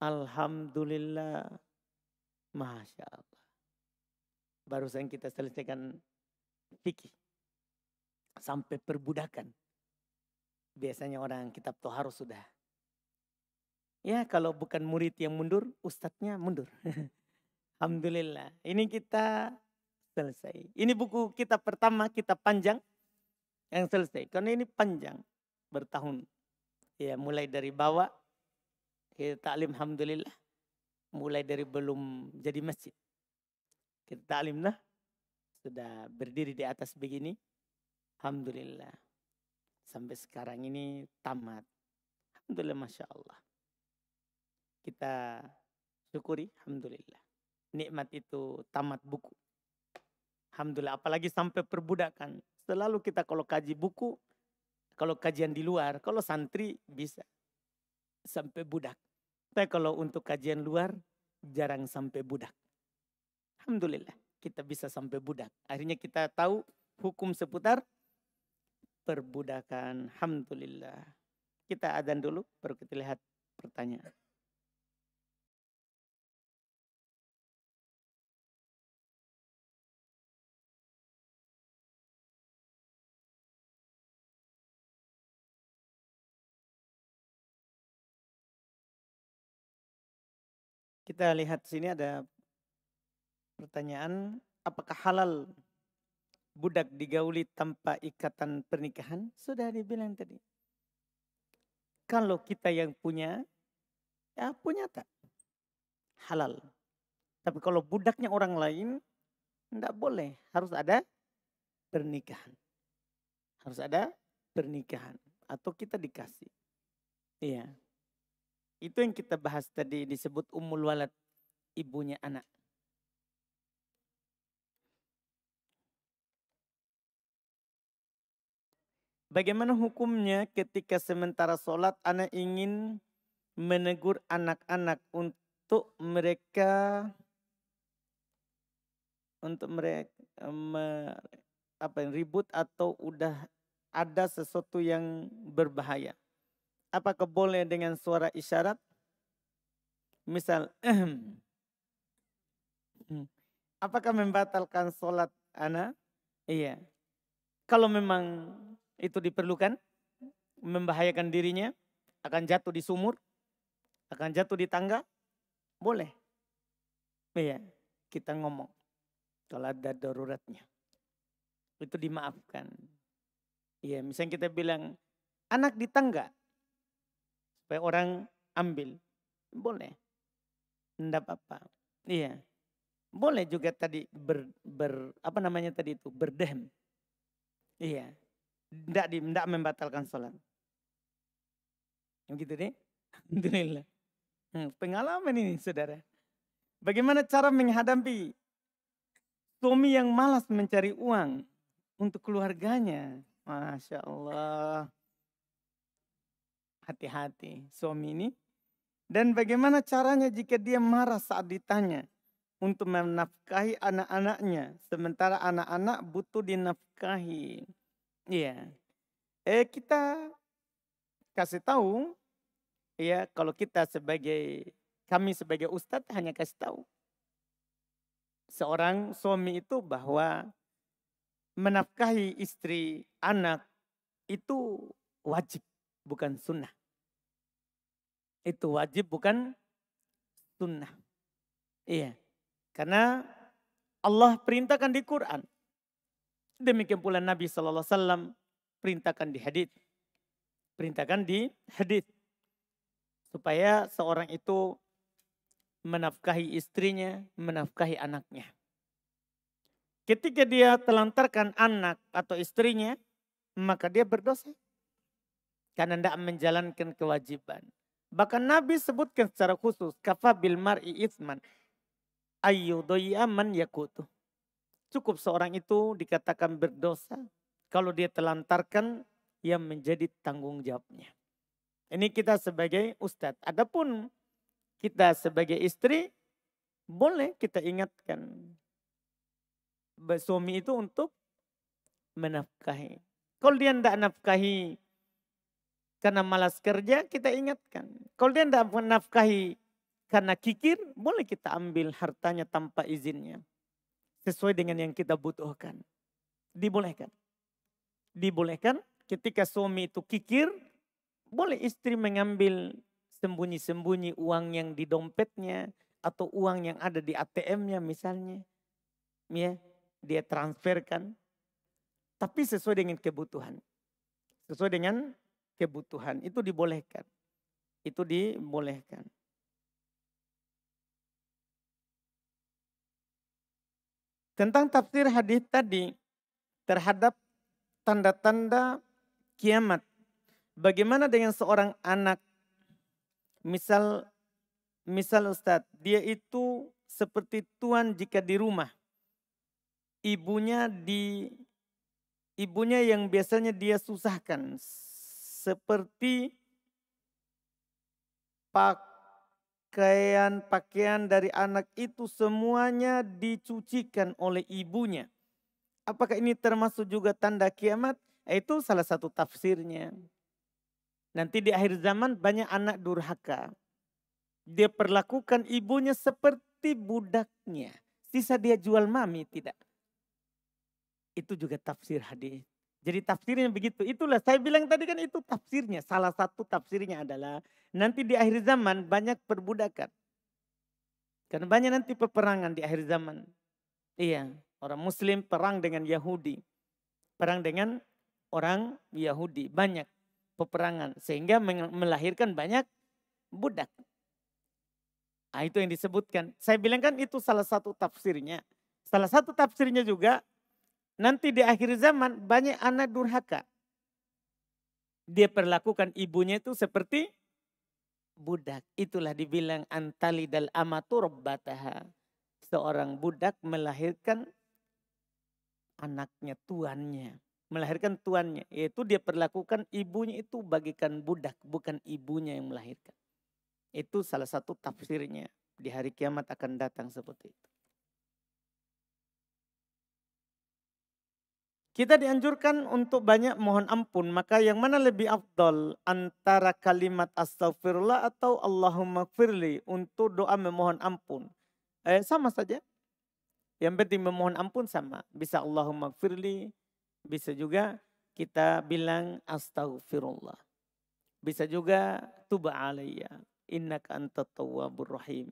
Alhamdulillah. Masya Allah. Barusan kita selesaikan fikih. Sampai perbudakan. Biasanya orang kitab Toharos sudah. Ya kalau bukan murid yang mundur, ustadznya mundur. Alhamdulillah. Ini kita selesai. Ini buku kitab pertama, kitab panjang yang selesai. Karena ini panjang, bertahun. Ya mulai dari bawah, kita taklim alhamdulillah. Mulai dari belum jadi masjid. Kita taklim lah. Sudah berdiri di atas begini. Alhamdulillah. Sampai sekarang ini tamat. Alhamdulillah Masya Allah. Kita syukuri alhamdulillah. Nikmat itu tamat buku. Alhamdulillah apalagi sampai perbudakan. Selalu kita kalau kaji buku, kalau kajian di luar, kalau santri bisa sampai budak. Tapi kalau untuk kajian luar jarang sampai budak. Alhamdulillah kita bisa sampai budak. Akhirnya kita tahu hukum seputar perbudakan. Alhamdulillah. Kita adzan dulu baru kita lihat pertanyaan. Kita lihat sini ada pertanyaan, apakah halal budak digauli tanpa ikatan pernikahan? Sudah dibilang tadi. Kalau kita yang punya, ya punya tak? Halal. Tapi kalau budaknya orang lain, tidak boleh. Harus ada pernikahan. Harus ada pernikahan. Atau kita dikasih. Iya. Itu yang kita bahas tadi disebut ummul walad, ibunya anak. Bagaimana hukumnya ketika sementara sholat anak ingin menegur anak-anak untuk mereka ribut atau udah ada sesuatu yang berbahaya. Apakah boleh dengan suara isyarat? Misal, apakah membatalkan sholat anak? Iya. Kalau memang itu diperlukan, membahayakan dirinya, akan jatuh di sumur, akan jatuh di tangga, boleh. Iya, kita ngomong. Kalau ada daruratnya. Itu dimaafkan. Iya, misalnya kita bilang, anak di tangga. Supaya orang ambil. Boleh. Tidak apa-apa. Iya. Boleh juga tadi berdehem. Iya. Tidak membatalkan sholat. Begitu deh. Alhamdulillah. Pengalaman ini saudara. Bagaimana cara menghadapi suami yang malas mencari uang untuk keluarganya? Masya Allah. Hati-hati suami ini. Dan bagaimana caranya jika dia marah saat ditanya untuk menafkahi anak-anaknya. Sementara anak-anak butuh dinafkahi. Iya. Kita kasih tahu. Ya kalau kami sebagai ustadz hanya kasih tahu. Seorang suami itu bahwa menafkahi istri, anak, itu wajib, bukan sunnah. Itu wajib, bukan sunnah. Iya, karena Allah perintahkan di Quran. Demikian pula Nabi SAW perintahkan di hadits. Perintahkan di hadits. Supaya seorang itu menafkahi istrinya, menafkahi anaknya. Ketika dia telantarkan anak atau istrinya, maka dia berdosa. Karena tidak menjalankan kewajiban. Bahkan Nabi sebutkan secara khusus, kafa bil mar'i itsman ayyudhi'a man yakutu. Cukup seorang itu dikatakan berdosa kalau dia telantarkan yang menjadi tanggung jawabnya. Ini kita sebagai ustadz. Adapun kita sebagai istri, boleh kita ingatkan suami itu untuk menafkahi. Kalau dia tidak nafkahi karena malas kerja, kita ingatkan. Kalau dia tidak menafkahi karena kikir, boleh kita ambil hartanya tanpa izinnya. Sesuai dengan yang kita butuhkan. Dibolehkan. Dibolehkan ketika suami itu kikir, boleh istri mengambil sembunyi-sembunyi uang yang di dompetnya atau uang yang ada di ATM-nya misalnya. Ya, dia transferkan. Tapi sesuai dengan kebutuhan. Sesuai dengan kebutuhan. Itu dibolehkan. Itu dibolehkan. Tentang tafsir hadis tadi terhadap tanda-tanda kiamat. Bagaimana dengan seorang anak? Misal Ustadz, dia itu seperti tuan jika di rumah. Ibunya yang biasanya dia susahkan. Seperti pakaian dari anak itu semuanya dicucikan oleh ibunya. Apakah ini termasuk juga tanda kiamat? Itu salah satu tafsirnya. Nanti di akhir zaman banyak anak durhaka. Dia perlakukan ibunya seperti budaknya. Sisa dia jual mami, tidak. Itu juga tafsir hadis. Jadi tafsirnya begitu. Itulah saya bilang tadi kan itu tafsirnya. Salah satu tafsirnya adalah nanti di akhir zaman banyak perbudakan. Karena banyak nanti peperangan di akhir zaman. Iya, orang Muslim perang dengan Yahudi. Perang dengan orang Yahudi. Banyak peperangan. Sehingga melahirkan banyak budak. Nah, itu yang disebutkan. Saya bilang kan itu salah satu tafsirnya. Salah satu tafsirnya juga nanti di akhir zaman banyak anak durhaka. Dia perlakukan ibunya itu seperti budak. Itulah dibilang antalidal amatu rabbataha. Seorang budak melahirkan anaknya, tuannya. Melahirkan tuannya. Yaitu dia perlakukan ibunya itu bagikan budak. Bukan ibunya yang melahirkan. Itu salah satu tafsirnya. Di hari kiamat akan datang seperti itu. Kita dianjurkan untuk banyak mohon ampun. Maka yang mana lebih afdol antara kalimat astaghfirullah atau Allahumma gfirli untuk doa memohon ampun. Sama saja. Yang penting memohon ampun sama. Bisa Allahumma gfirli. Bisa juga kita bilang astaghfirullah. Bisa juga tuba alayya. Innaka antat tawwabur rahim.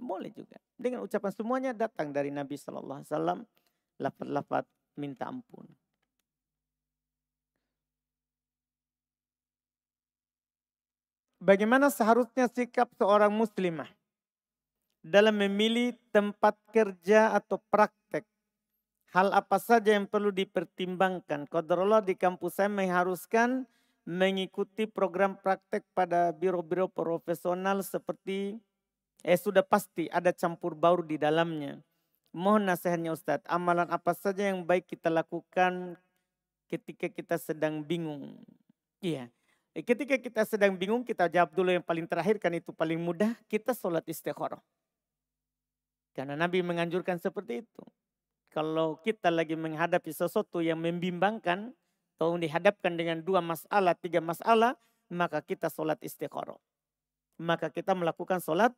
Boleh juga. Dengan ucapan semuanya datang dari Nabi SAW. Lafaz-lafaz minta ampun. Bagaimana seharusnya sikap seorang muslimah dalam memilih tempat kerja atau praktek? Hal apa saja yang perlu dipertimbangkan? Qadarullah di kampus saya mengharuskan mengikuti program praktek pada biro-biro profesional seperti sudah pasti ada campur baur di dalamnya. Mohon nasihatnya Ustadz, amalan apa saja yang baik kita lakukan ketika kita sedang bingung? Iya, ketika kita sedang bingung kita jawab dulu yang paling terakhir kan itu paling mudah, kita sholat istikharah. Karena Nabi menganjurkan seperti itu. Kalau kita lagi menghadapi sesuatu yang membimbangkan, atau dihadapkan dengan 2 masalah, 3 masalah, maka kita sholat istikharah. Maka kita melakukan sholat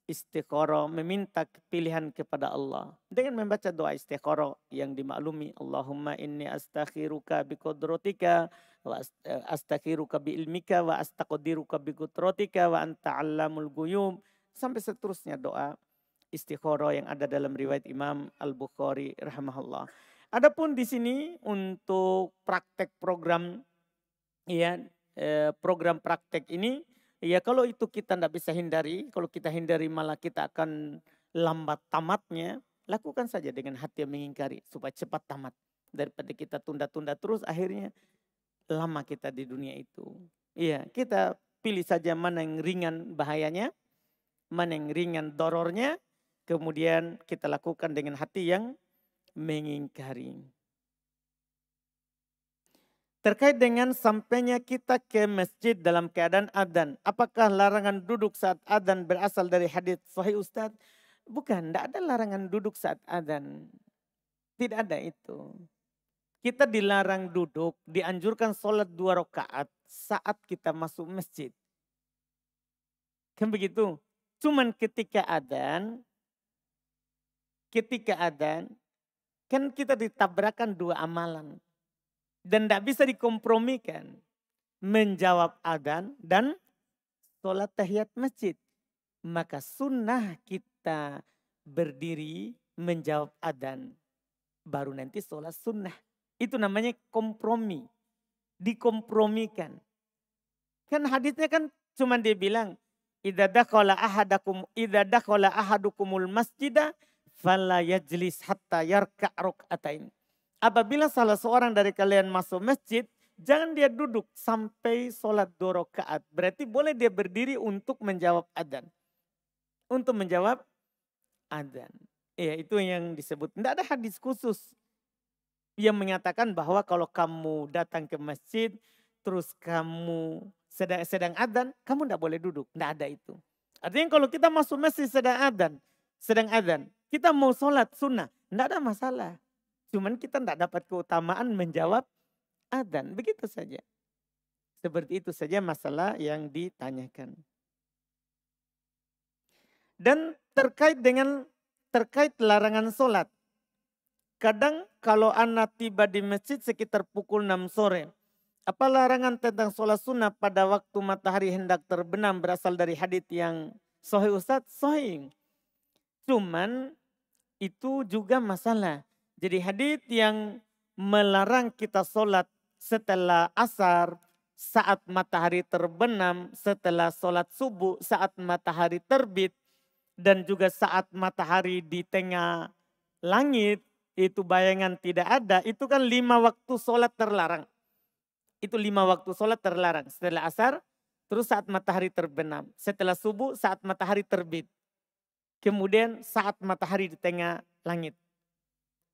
istikharah, meminta pilihan kepada Allah. Dengan membaca doa istikharah yang dimaklumi. Allahumma inni astakhiruka biqudratika wa astakhiruka biilmika wa astaqdiruka biqudratika wa anta allamul ghuyub. Sampai seterusnya doa istikharah yang ada dalam riwayat Imam Al-Bukhari rahimahullah. Adapun di sini untuk praktek program ya program praktek ini ya kalau itu kita tidak bisa hindari, kalau kita hindari malah kita akan lambat tamatnya, lakukan saja dengan hati yang mengingkari supaya cepat tamat. Daripada kita tunda-tunda terus akhirnya lama kita di dunia itu. Iya, kita pilih saja mana yang ringan bahayanya, mana yang ringan dorornya, kemudian kita lakukan dengan hati yang mengingkari. Terkait dengan sampainya kita ke masjid dalam keadaan adzan. Apakah larangan duduk saat adzan berasal dari hadis sahih Ustaz? Bukan, tidak ada larangan duduk saat adzan. Tidak ada itu. Kita dilarang duduk, dianjurkan sholat 2 rakaat saat kita masuk masjid. Kan begitu? Cuman ketika adzan, kan kita ditabrakkan 2 amalan. Dan tidak bisa dikompromikan. Menjawab adzan dan sholat tahiyat masjid. Maka sunnah kita berdiri menjawab adzan. Baru nanti sholat sunnah. Itu namanya kompromi. Dikompromikan. Kan hadisnya kan cuma dia bilang. Idza dakhala ahadukumul masjidah fala yajlis hatta yarka' rak'atain. Apabila salah seorang dari kalian masuk masjid, jangan dia duduk sampai sholat 2 rakaat. Berarti boleh dia berdiri untuk menjawab adzan. Untuk menjawab adzan. Ya, itu yang disebut. Tidak ada hadis khusus yang menyatakan bahwa kalau kamu datang ke masjid, terus kamu sedang adzan, kamu tidak boleh duduk. Tidak ada itu. Artinya kalau kita masuk masjid sedang adzan, kita mau sholat sunnah, tidak ada masalah. Cuman kita tidak dapat keutamaan menjawab adzan. Begitu saja. Seperti itu saja masalah yang ditanyakan. Dan terkait larangan sholat. Kadang kalau anak tiba di masjid sekitar pukul 6 sore. Apa larangan tentang sholat sunnah pada waktu matahari hendak terbenam berasal dari hadits yang sahih Ustaz? Sahih. Cuman itu juga masalah. Jadi hadits yang melarang kita sholat setelah asar, saat matahari terbenam, setelah sholat subuh, saat matahari terbit, dan juga saat matahari di tengah langit, itu bayangan tidak ada, itu kan 5 waktu sholat terlarang. Itu 5 waktu sholat terlarang. Setelah asar, terus saat matahari terbenam. Setelah subuh, saat matahari terbit. Kemudian saat matahari di tengah langit.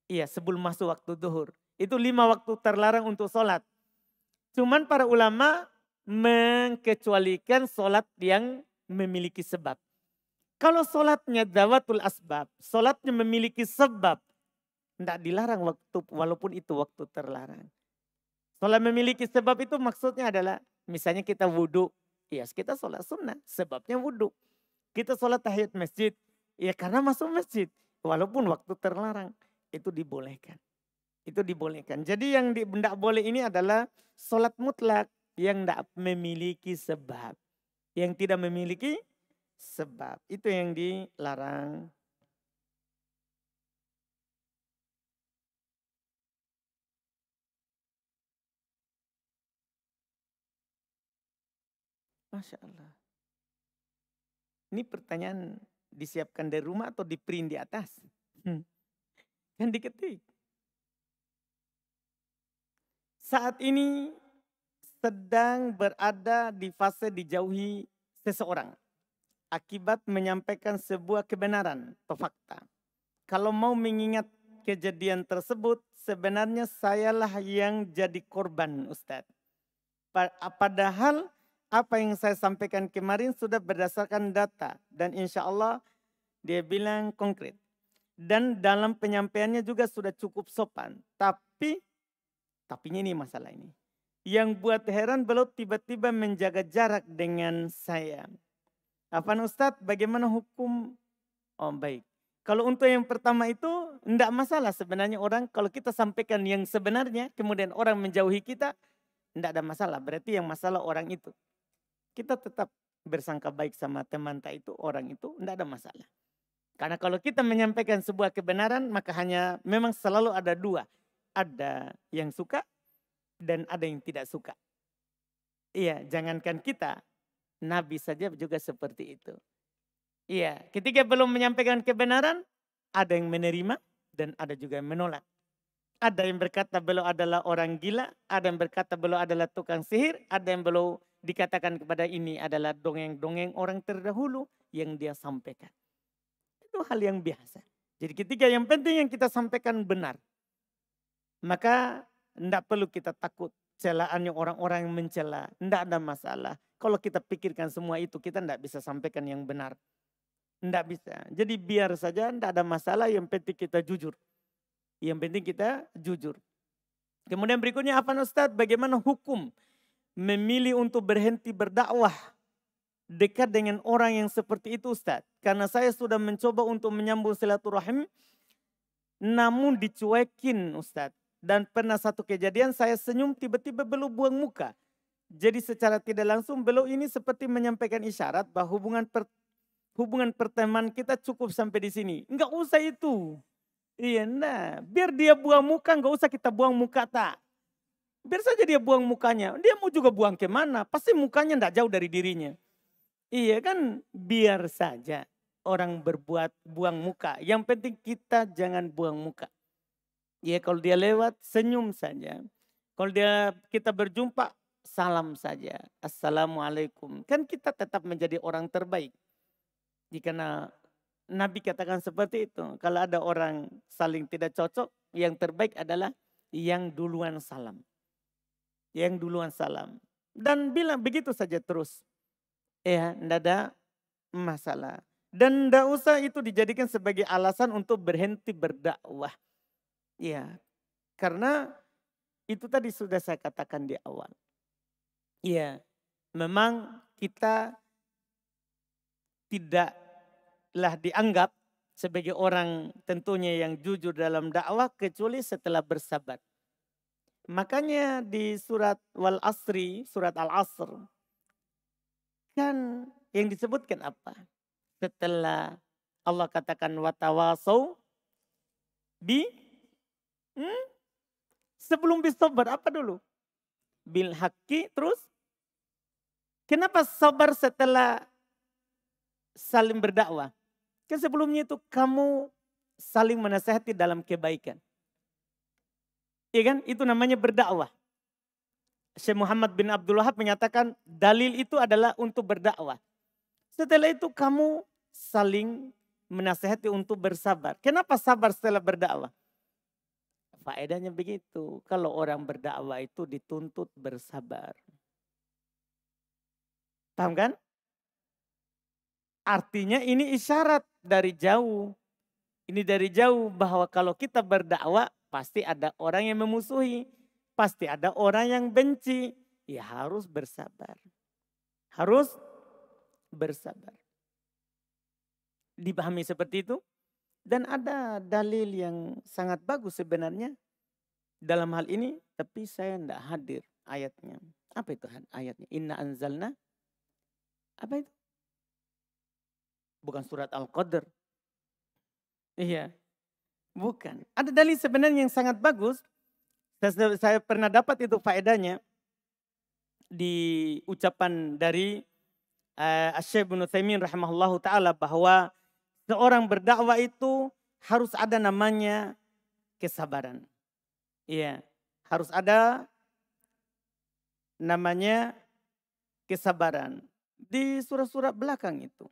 Iya, sebelum masuk waktu zuhur. Itu 5 waktu terlarang untuk sholat. Cuman para ulama mengkecualikan sholat yang memiliki sebab. Kalau sholatnya dawatul asbab, sholatnya memiliki sebab, tidak dilarang waktu walaupun itu waktu terlarang. Sholat memiliki sebab itu maksudnya adalah misalnya kita wudhu, ya kita sholat sunnah, sebabnya wudhu. Kita sholat tahiyat masjid, ya karena masuk masjid, walaupun waktu terlarang. Itu dibolehkan. Itu dibolehkan. Jadi yang tidak boleh ini adalah sholat mutlak yang tidak memiliki sebab. Yang tidak memiliki sebab. Itu yang dilarang. Masya Allah. Ini pertanyaan disiapkan dari rumah atau di print di atas? Kan diketik. Saat ini sedang berada di fase dijauhi seseorang. Akibat menyampaikan sebuah kebenaran atau fakta. Kalau mau mengingat kejadian tersebut, sebenarnya sayalah yang jadi korban Ustadz. Padahal apa yang saya sampaikan kemarin sudah berdasarkan data. Dan insya Allah dia bilang konkret. Dan dalam penyampaiannya juga sudah cukup sopan. Tapinya ini masalah ini. Yang buat heran beliau tiba-tiba menjaga jarak dengan saya. Apa Ustadz, bagaimana hukum? Oh baik. Kalau untuk yang pertama itu enggak masalah sebenarnya orang kalau kita sampaikan yang sebenarnya kemudian orang menjauhi kita enggak ada masalah. Berarti yang masalah orang itu. Kita tetap bersangka baik sama teman tak itu orang itu enggak ada masalah. Karena kalau kita menyampaikan sebuah kebenaran maka hanya memang selalu ada dua. Ada yang suka dan ada yang tidak suka. Iya, jangankan kita, Nabi saja juga seperti itu. Iya, ketika belum menyampaikan kebenaran, ada yang menerima dan ada juga yang menolak. Ada yang berkata beliau adalah orang gila, ada yang berkata beliau adalah tukang sihir, ada yang beliau dikatakan kepada ini adalah dongeng-dongeng orang terdahulu yang dia sampaikan. Itu hal yang biasa. Jadi ketika yang penting yang kita sampaikan benar, maka tidak perlu kita takut celaannya orang-orang yang mencela. Tidak ada masalah. Kalau kita pikirkan semua itu, kita tidak bisa sampaikan yang benar. Tidak bisa. Jadi biar saja, tidak ada masalah. Yang penting kita jujur. Yang penting kita jujur. Kemudian berikutnya apa Ustadz? Bagaimana hukum memilih untuk berhenti berdakwah dekat dengan orang yang seperti itu Ustadz? Karena saya sudah mencoba untuk menyambung silaturahim, namun dicuekin Ustadz. Dan pernah satu kejadian saya senyum tiba-tiba beliau buang muka. Jadi secara tidak langsung beliau ini seperti menyampaikan isyarat bahwa hubungan pertemanan kita cukup sampai di sini. Enggak usah itu. Iya, nah, biar dia buang muka, enggak usah kita buang muka tak. Biar saja dia buang mukanya. Dia mau juga buang kemana? Pasti mukanya enggak jauh dari dirinya. Iya kan, biar saja orang berbuat buang muka. Yang penting kita jangan buang muka. Ya kalau dia lewat senyum saja. Kalau kita berjumpa salam saja. Assalamualaikum. Kan kita tetap menjadi orang terbaik. Jika Nabi katakan seperti itu. Kalau ada orang saling tidak cocok, yang terbaik adalah yang duluan salam. Yang duluan salam. Dan bilang begitu saja terus. Ya, tidak ada masalah. Dan tidak usah itu dijadikan sebagai alasan untuk berhenti berdakwah. Ya, karena itu tadi sudah saya katakan di awal. Ya, memang kita tidaklah dianggap sebagai orang tentunya yang jujur dalam dakwah kecuali setelah bersabar. Makanya di surat Wal Asri, surat Al-Asr, kan yang disebutkan apa? Setelah Allah katakan watawasau sebelum bersabar apa dulu? Bil haqqi terus. Kenapa sabar setelah saling berdakwah? Kan sebelumnya itu kamu saling menasihati dalam kebaikan. Iya kan? Itu namanya berdakwah. Syekh Muhammad bin Abdul Wahab menyatakan dalil itu adalah untuk berdakwah. Setelah itu kamu saling menasihati untuk bersabar. Kenapa sabar setelah berdakwah? Faedahnya begitu. Kalau orang berdakwah itu dituntut bersabar. Paham kan? Artinya ini isyarat dari jauh. Ini dari jauh bahwa kalau kita berdakwah pasti ada orang yang memusuhi. Pasti ada orang yang benci. Ya harus bersabar. Harus bersabar. Dipahami seperti itu? Dan ada dalil yang sangat bagus sebenarnya dalam hal ini. Tapi saya tidak hadir ayatnya. Apa itu ayatnya? Inna anzalna. Apa itu? Bukan surat Al-Qadr. Iya. Bukan. Ada dalil sebenarnya yang sangat bagus. Saya pernah dapat itu faedahnya. Di ucapan dari Asy-Syaikh Ibnu Utsaimin rahimahullahu ta'ala. Bahwa seorang berdakwah itu harus ada namanya kesabaran. Iya. Harus ada namanya kesabaran. Di surat-surat belakang itu.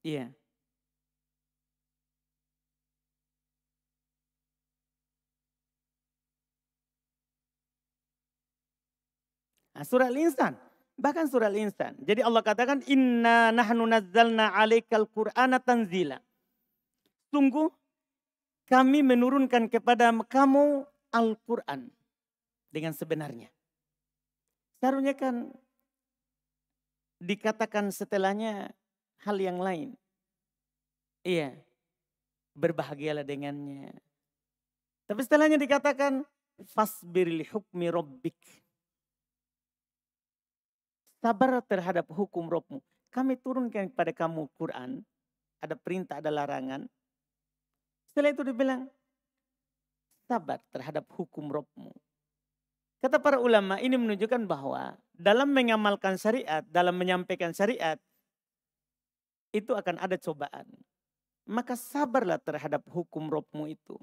Iya. Nah, surah Al-Insan. Bahkan surah Al-Insan. Jadi Allah katakan inna nahnu nazzalna 'alaikal Qur'ana tanzila. Sungguh kami menurunkan kepada kamu Al-Qur'an dengan sebenarnya. Seharusnya kan dikatakan setelahnya hal yang lain. Iya, berbahagialah dengannya. Tapi setelahnya dikatakan, fasbir li hukmi rabbik. Sabar terhadap hukum Rabbmu. Kami turunkan kepada kamu Quran. Ada perintah, ada larangan. Setelah itu dibilang, sabar terhadap hukum Rabbmu. Kata para ulama, ini menunjukkan bahwa dalam mengamalkan syariat, dalam menyampaikan syariat, itu akan ada cobaan. Maka sabarlah terhadap hukum Rabbmu itu.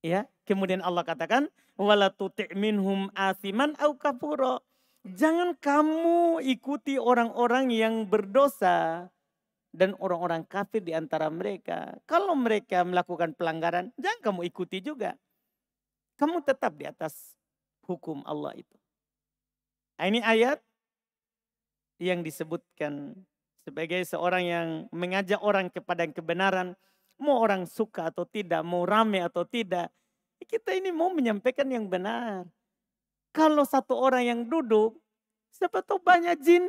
Ya, kemudian Allah katakan, wala tuti' minhum athiman au kafura. Jangan kamu ikuti orang-orang yang berdosa dan orang-orang kafir di antara mereka. Kalau mereka melakukan pelanggaran, jangan kamu ikuti juga. Kamu tetap di atas hukum Allah itu. Nah, ini ayat yang disebutkan sebagai seorang yang mengajak orang kepada kebenaran. Mau orang suka atau tidak, mau rame atau tidak. Kita ini mau menyampaikan yang benar. Kalau satu orang yang duduk, siapa tahu banyak jin.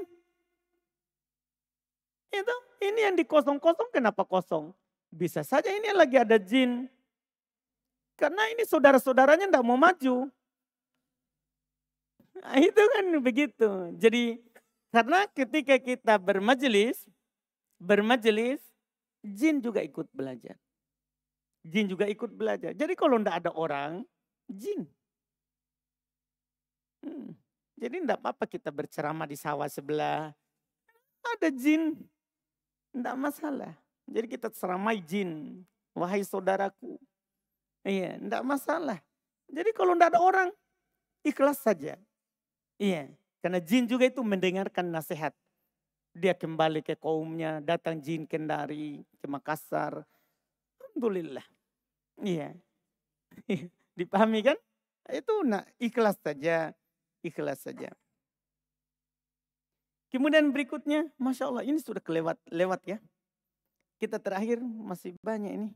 Itu, ini yang dikosong-kosong kenapa kosong? Bisa saja ini lagi ada jin. Karena ini saudara-saudaranya tidak mau maju. Nah, itu kan begitu. Jadi karena ketika kita bermajelis, jin juga ikut belajar. Jin juga ikut belajar. Jadi kalau tidak ada orang, jin. Jadi tidak apa-apa kita berceramah di sawah sebelah. Ada jin. Tidak masalah. Jadi kita ceramai jin. Wahai saudaraku. Iya, tidak masalah. Jadi kalau tidak ada orang, ikhlas saja. Iya, karena jin juga itu mendengarkan nasihat. Dia kembali ke kaumnya, datang jin Kendari, ke Makassar. Alhamdulillah. Iya. Dipahami kan? Itu ikhlas saja. Ikhlas saja. Kemudian berikutnya, Masya Allah ini sudah lewat ya. Kita terakhir masih banyak ini.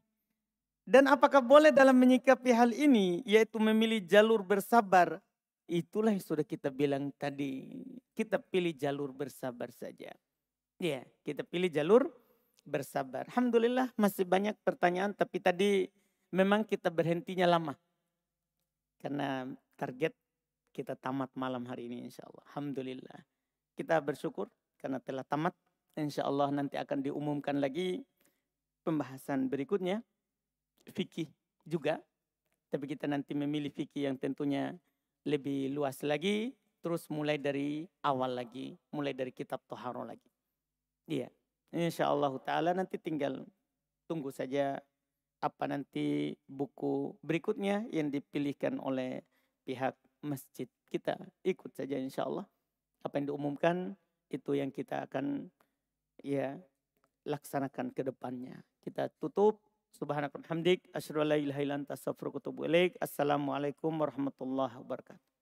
Dan apakah boleh dalam menyikapi hal ini, yaitu memilih jalur bersabar. Itulah yang sudah kita bilang tadi. Kita pilih jalur bersabar saja. Ya, kita pilih jalur bersabar. Alhamdulillah masih banyak pertanyaan, tapi tadi memang kita berhentinya lama. Karena target kita tamat malam hari ini insya Allah. Alhamdulillah. Kita bersyukur karena telah tamat. Insya Allah nanti akan diumumkan lagi pembahasan berikutnya. Fikih juga. Tapi kita nanti memilih fikih yang tentunya lebih luas lagi. Terus mulai dari awal lagi. Mulai dari kitab Toharo lagi. Iya. Insya Allah ta'ala nanti tinggal tunggu saja apa nanti buku berikutnya yang dipilihkan oleh pihak masjid. Kita ikut saja insya Allah. Apa yang diumumkan itu yang kita akan ya laksanakan ke depannya. Kita tutup. Subhanakallahumma hamdik asyhadu an la ilaha illa anta astaghfiruka wa atubu ilaik. Assalamualaikum warahmatullahi wabarakatuh.